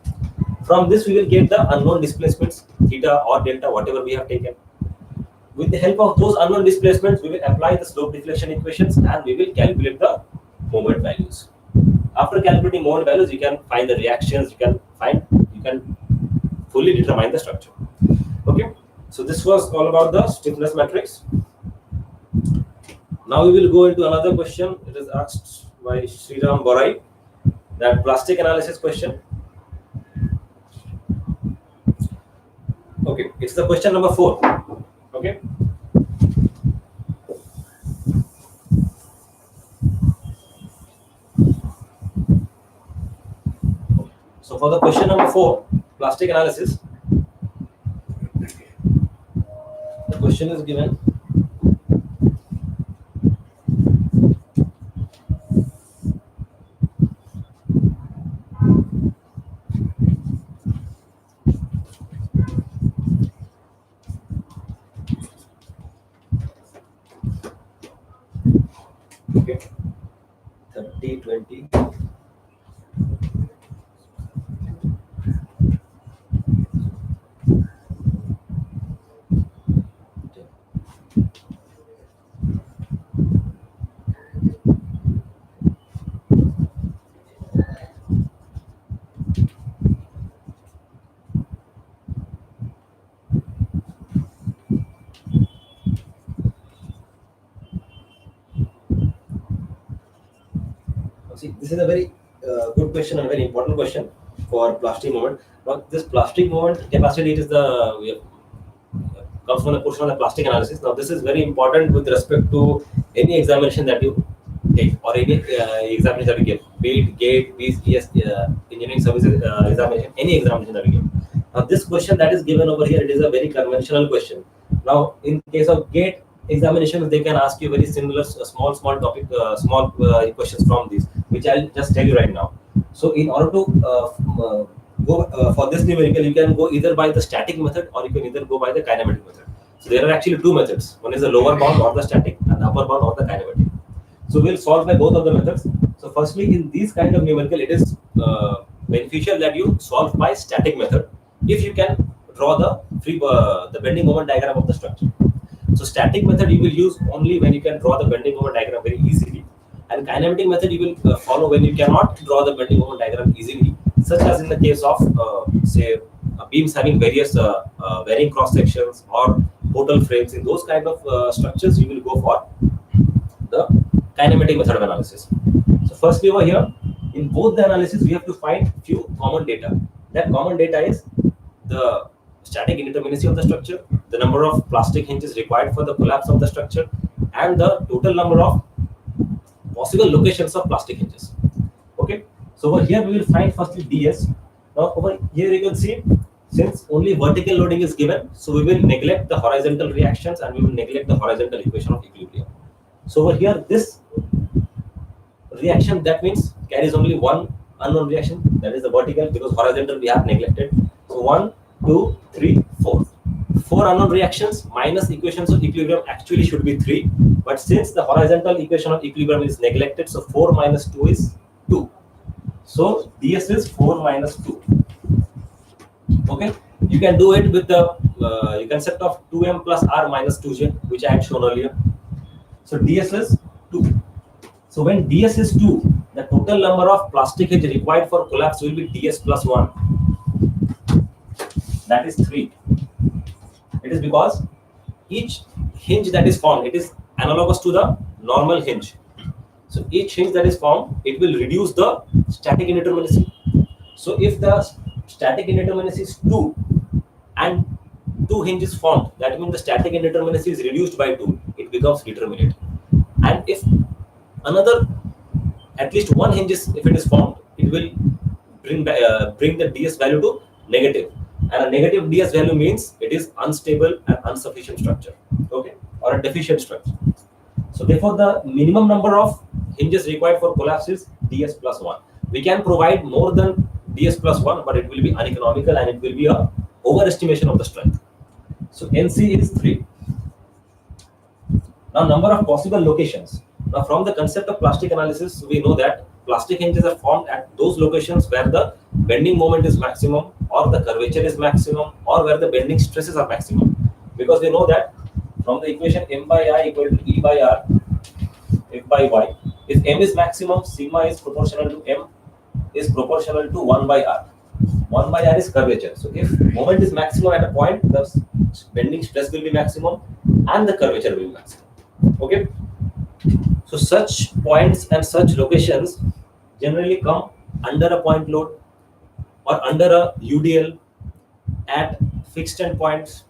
From this, we will get the unknown displacements, theta or delta, whatever we have taken. With the help of those unknown displacements, we will apply the slope deflection equations and we will calculate the moment values. After calculating moment values, you can find the reactions, you can fully determine the structure. Okay, so this was all about the stiffness matrix. Now we will go into another question. It is asked by Sriram Borai, that plastic analysis question. Okay, it's the question number 4. Okay. So for the question number 4, plastic analysis, the question is given. Okay, 30, 20. See, this is a very good question and very important question for plastic moment. Now, this plastic moment capacity, it is the comes from the portion of the plastic analysis. Now, this is very important with respect to any examination that you take or any examination that you give, be it GATE, be it engineering services examination, any examination that you give. Now, this question that is given over here, it is a very conventional question. Now, in case of GATE examinations, they can ask you very similar small topic, small questions from these, which I'll just tell you right now. So in order to go for this numerical, you can go either by the static method or you can either go by the kinematic method. So there are actually 2 methods. One is the lower bound or the static, and the upper bound or the kinematic. So we'll solve by both of the methods. So firstly, in these kind of numerical, it is beneficial that you solve by static method if you can draw the bending moment diagram of the structure. So static method you will use only when you can draw the bending moment diagram very easily, and kinematic method you will follow when you cannot draw the bending moment diagram easily, such as in the case of say beams having various varying cross sections or total frames. In those kind of structures, you will go for the kinematic method of analysis. So firstly over here, in both the analysis, we have to find few common data. That common data is the static indeterminacy of the structure, the number of plastic hinges required for the collapse of the structure, and the total number of possible locations of plastic hinges. Okay, so over here we will find firstly ds. Now over here you can see, since only vertical loading is given, so we will neglect the horizontal reactions and we will neglect the horizontal equation of equilibrium. So over here, this reaction, that means carries only one unknown reaction, that is the vertical, because horizontal we have neglected. So 1, 2, 3, 4. 4 unknown reactions minus equations of equilibrium actually should be 3, but since the horizontal equation of equilibrium is neglected, so 4 minus 2 is 2. So ds is 4 minus 2. Okay, you can do it with the concept of 2m plus r minus 2j, which I had shown earlier. So ds is 2. So when ds is 2, the total number of plastic hinge required for collapse will be ds plus 1. That is 3. It is because each hinge that is formed, it is analogous to the normal hinge. So each hinge that is formed, it will reduce the static indeterminacy. So if the static indeterminacy is 2 and 2 hinges formed, that means the static indeterminacy is reduced by 2, it becomes determinate. And if another, at least one hinge is, if it is formed, it will bring the ds value to negative, and a negative ds value means it is unstable and insufficient structure, okay, or a deficient structure. So therefore the minimum number of hinges required for collapse is ds plus 1. We can provide more than ds plus 1, but it will be uneconomical and it will be a overestimation of the strength. So nc is 3. Now number of possible locations. Now from the concept of plastic analysis, we know that plastic hinges are formed at those locations where the bending moment is maximum, or the curvature is maximum, or where the bending stresses are maximum. Because we know that from the equation m by I equal to E by R, F by Y, if m is maximum, sigma is proportional to m is proportional to 1 by R. 1 by R is curvature. So if moment is maximum at a point, the bending stress will be maximum and the curvature will be maximum. Okay. So such points and such locations generally come under a point load or under a UDL, at fixed end points,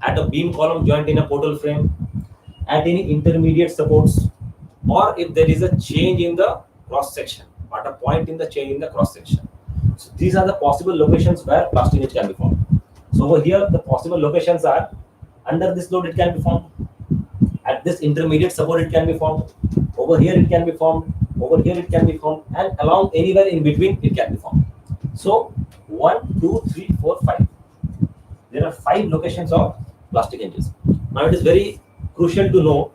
at a beam column joint in a portal frame, at any intermediate supports, or if there is a change in the cross section, at a point in the change in the cross section. So these are the possible locations where plastic hinge can be formed. So over here, the possible locations are: under this load it can be formed, at this intermediate support it can be formed, over here it can be formed, over here it can be formed, and along anywhere in between it can be formed. So 1, 2, 3, 4, 5. There are 5 locations of plastic hinges. Now it is very crucial to know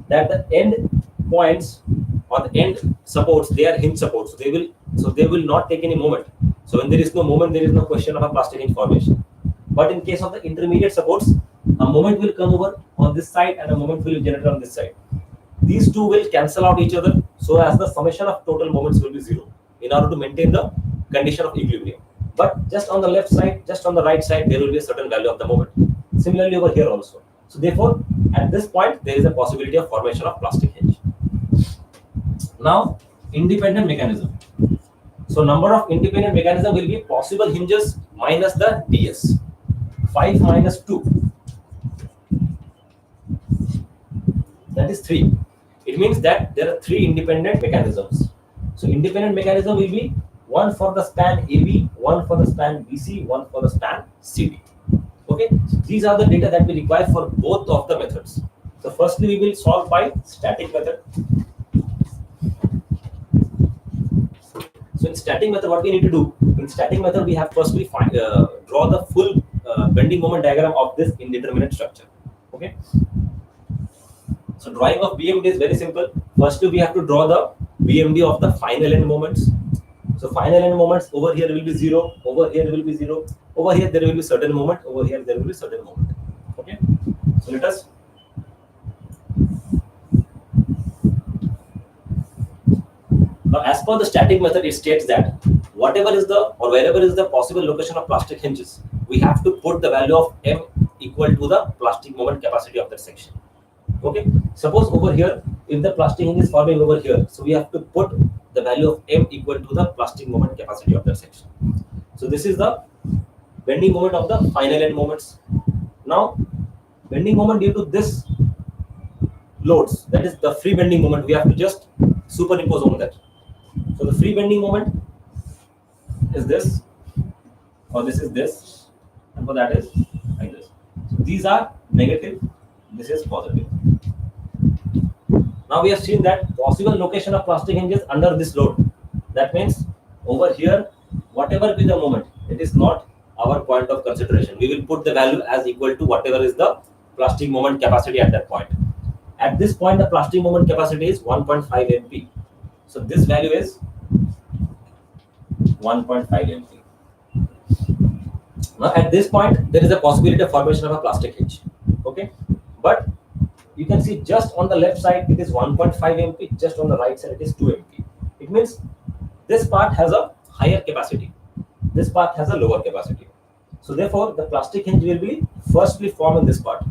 that the end points or the end supports, they are hinge supports. So they will not take any moment. So when there is no moment, there is no question of a plastic hinge formation. But in case of the intermediate supports, a moment will come over on this side and a moment will generate on this side. These two will cancel out each other, so as the summation of total moments will be 0 in order to maintain the condition of equilibrium. But just on the left side, just on the right side, there will be a certain value of the moment. Similarly over here also. So therefore, at this point, there is a possibility of formation of plastic hinge. Now, independent mechanism. So number of independent mechanism will be possible hinges minus the ds. 5 minus 2. That is 3. It means that there are 3 independent mechanisms. So independent mechanism will be one for the span AB, one for the span BC, one for the span CD. Okay, so these are the data that we require for both of the methods. So firstly, we will solve by static method. So in static method, what we need to do? In static method, we have firstly draw the full bending moment diagram of this indeterminate structure. Okay. So drawing of BMD is very simple. Firstly, we have to draw the BMD of the final end moments. So final end moments, over here will be 0, over here will be 0, over here there will be certain moment, over here there will be certain moment. Okay. So let us now, as per the static method, it states that whatever is the or wherever is the possible location of plastic hinges, we have to put the value of M equal to the plastic moment capacity of that section. Okay. Suppose over here, if the plastic hinge is forming over here, so we have to put the value of M equal to the plastic moment capacity of that section. So this is the bending moment of the final end moments. Now, bending moment due to this loads, that is the free bending moment, we have to just superimpose on that. So the free bending moment is this. or this is this, and for that is like this. So these are negative, this is positive. Now we have seen that possible location of plastic hinges under this load. That means over here, whatever be the moment, it is not our point of consideration. We will put the value as equal to whatever is the plastic moment capacity at that point. At this point, the plastic moment capacity is 1.5 MP. So this value is 1.5 MP. Now at this point, there is a possibility of formation of a plastic hinge. Okay, but you can see just on the left side it is 1.5 MP, just on the right side it is 2 MP. It means this part has a higher capacity, this part has a lower capacity. So therefore the plastic hinge will be firstly formed in this part,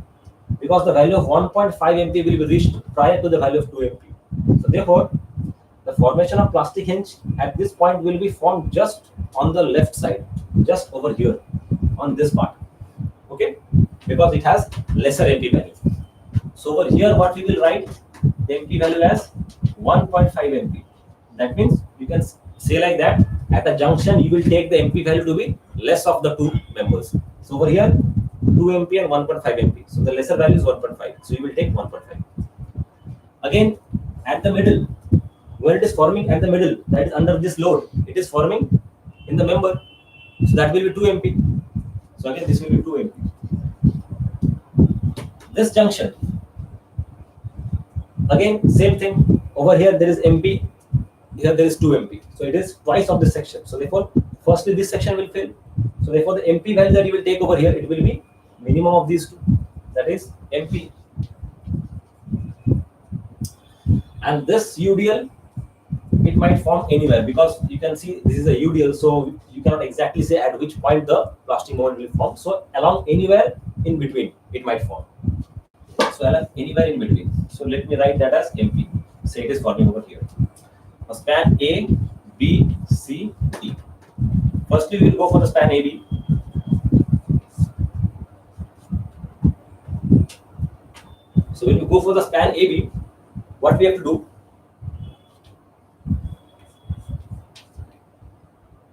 because the value of 1.5 MP will be reached prior to the value of 2 MP. So therefore the formation of plastic hinge at this point will be formed just on the left side, just over here on this part. Okay, because it has lesser MP value. So over here what we will write the MP value as 1.5 MP. That means you can say like that, at a junction you will take the MP value to be less of the two members. So over here 2 MP and 1.5 MP. So the lesser value is 1.5. So you will take 1.5. Again at the middle, when it is forming at the middle, that is under this load, it is forming in the member. So that will be 2 MP. So again this will be 2 MP. This junction, again same thing. Over here there is MP, here there is 2 MP. So it is twice of this section. So therefore firstly this section will fill. So therefore the MP value that you will take over here, it will be minimum of these two, that is MP. And this UDL, it might form anywhere, because you can see this is a UDL, so you cannot exactly say at which point the plastic moment will form. So along anywhere in between it might form. So along anywhere in between. So let me write that as MP. Say it is forming over here. Now span A, B, C, D. Firstly we will go for the span AB. So when we go for the span AB, what we have to do?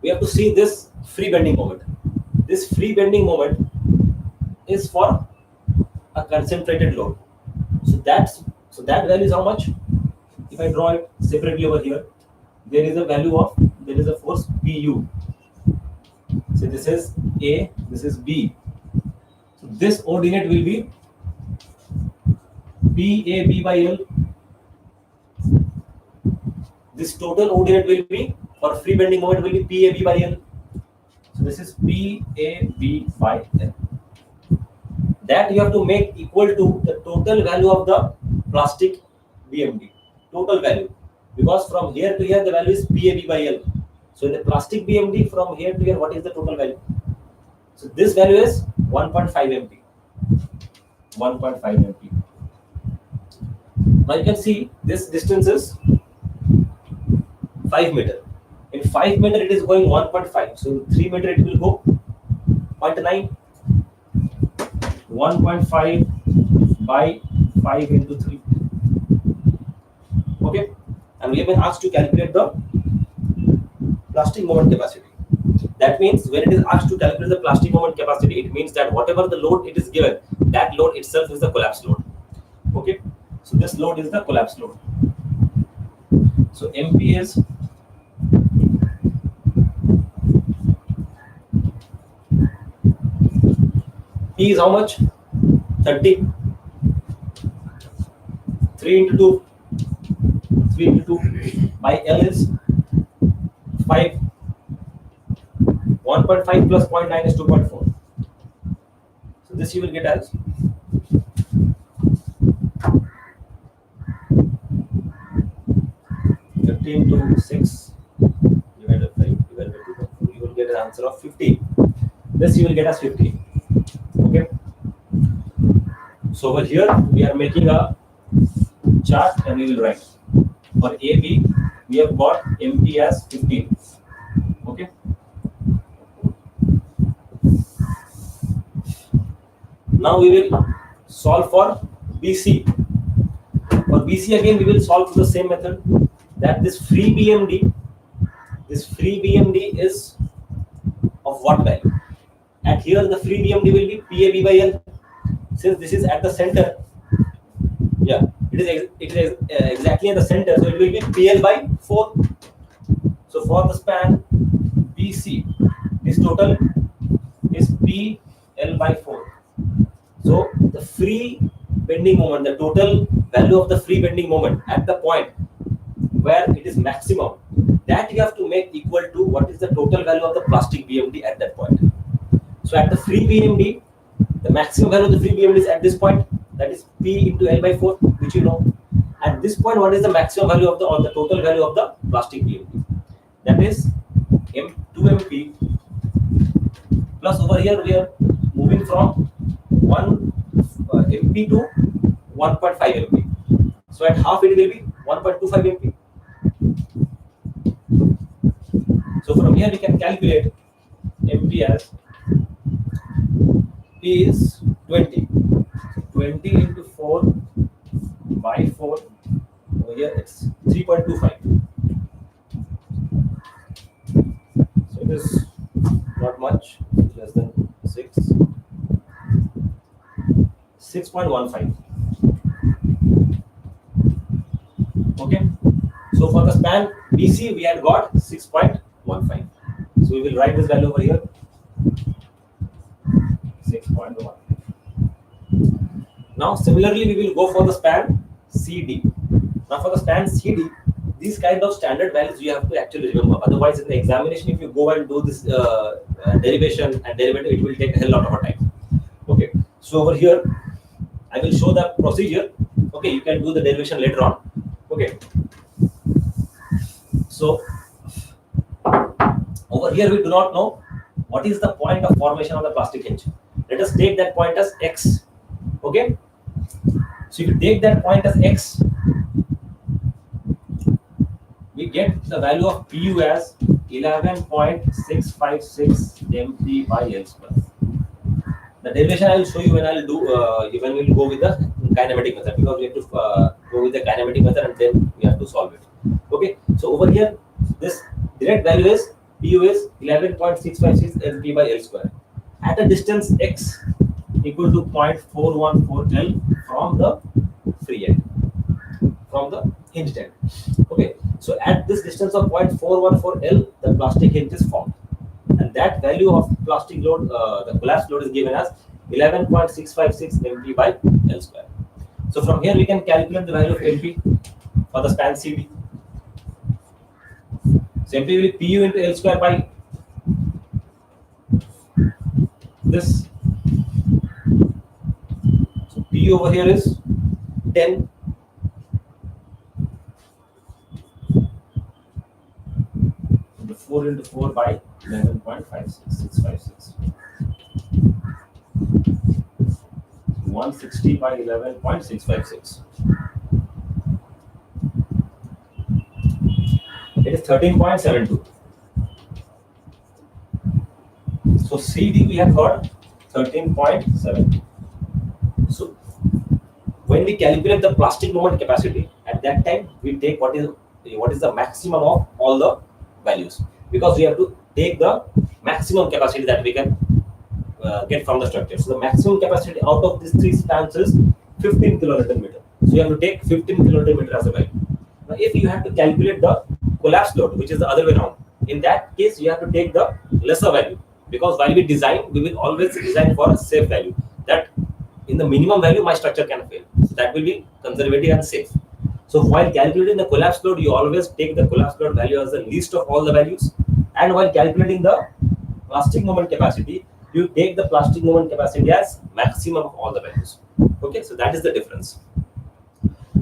We have to see this free bending moment. This free bending moment is for a concentrated load. So that value is how much? If I draw it separately over here, there is a value of, there is a force PU. So this is A, this is B. So this ordinate will be PAB by L. This total ordinate will be, for free bending moment, will be PAB by L. So this is PAB by L. That you have to make equal to the total value of the plastic BMD. Total value. Because from here to here the value is PAB by L. So in the plastic BMD from here to here, what is the total value? So this value is 1.5 MP. 1.5 MP. Now you can see this distance is 5 meter. In 5 meter it is going 1.5. So in 3 meter it will go 0.9. 1.5 by 5 into 3. Okay. And we have been asked to calculate the plastic moment capacity. That means when it is asked to calculate the plastic moment capacity, it means that whatever the load it is given, that load itself is the collapse load. Okay. So this load is the collapse load. So MP is P is how much? 30. 3 into 2. 3 into 2 by L is 5. 1.5 plus 0.9 is 2.4. So this you will get as 15 to 6 divided by 5 divided by 2.4. You will get an answer of 15. This you will get as 15. Okay. So over here we are making a chart and we will write for AB we have got MP as 15. Okay. Now we will solve for BC. For BC again we will solve through the same method, that this free BMD is of what value? and here the free BMD will be PAB by L. Since this is at the center, yeah, it is exactly at the center, so it will be PL by 4. So for the span BC, this total is PL by 4. So the free bending moment, the total value of the free bending moment at the point where it is maximum, that you have to make equal to what is the total value of the plastic BMD at that point. So at the free BMD, the maximum value of the free BMD is at this point, that is P into L by 4, which you know. At this point, what is the maximum value of the, or the total value of the plastic BMD? That is M2MP plus, over here we are moving from 1 MP to 1.5 MP. So at half it will be 1.25 MP. So from here we can calculate MP as P is 20. So 20 into 4 by 4. Over here it's 3.25. So it is not much, less than 6.15. Okay. So for the span BC we had got 6.15. So we will write this value over here. 6.1. Now similarly we will go for the span CD. Now for the span CD, these kind of standard values you have to actually remember. Otherwise in the examination, if you go and do this derivation and derivative, it will take a hell lot of time. Okay. So over here, I will show the procedure. Okay, you can do the derivation later on. Okay. So over here we do not know what is the point of formation of the plastic hinge. Let us take that point as X. Okay. So if you take that point as X, we get the value of PU as 11.656 MP by L square. The derivation I will show you when I will do when we will go with the kinematic method, because we have to go with the kinematic method and then we have to solve it. Okay. So over here, this direct value is PU is 11.656 MP by L square at a distance X equal to 0.414 L from the free end, from the hinged end. Okay. So at this distance of 0.414 L, the plastic hinge is formed, and that value of plastic load, the collapse load, is given as 11.656 MP by L square. So from here we can calculate the value of MP for the span CD. So MP will be PU into L square by this. So PU over here is 10. Into 4 into 4 by 11.56656. 160 by 11.656. It is 13.72. So CD we have got 13.72. So when we calculate the plastic moment capacity, at that time we take what is the maximum of all the values, because we have to take the maximum capacity that we can get from the structure. So the maximum capacity out of these three spans is 15 kilonewton meter. So you have to take 15 kilonewton meter as a value. Now if you have to calculate the collapse load, which is the other way around, in that case you have to take the lesser value, because while we design, we will always design for a safe value, that in the minimum value my structure can fail. So that will be conservative and safe. So while calculating the collapse load, you always take the collapse load value as the least of all the values, and while calculating the plastic moment capacity, you take the plastic moment capacity as maximum of all the values. Okay, so that is the difference.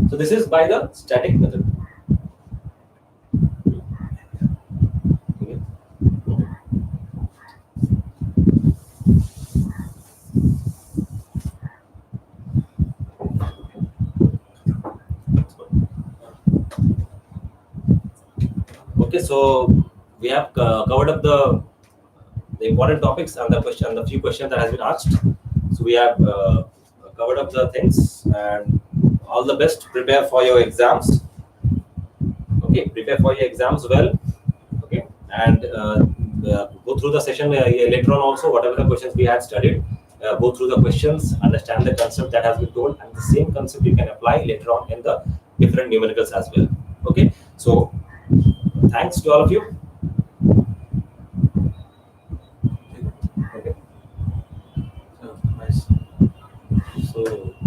So this is by the static method. Okay, so we have covered up the important topics and the few questions that has been asked. So we have covered up the things, and all the best. Prepare for your exams. Okay, prepare for your exams well. Okay, and go go through the session later on also, whatever the questions we had studied. Go through the questions, understand the concept that has been told, and the same concept you can apply later on in the different numericals as well. Okay, so thanks to all of you. Okay. So nice. So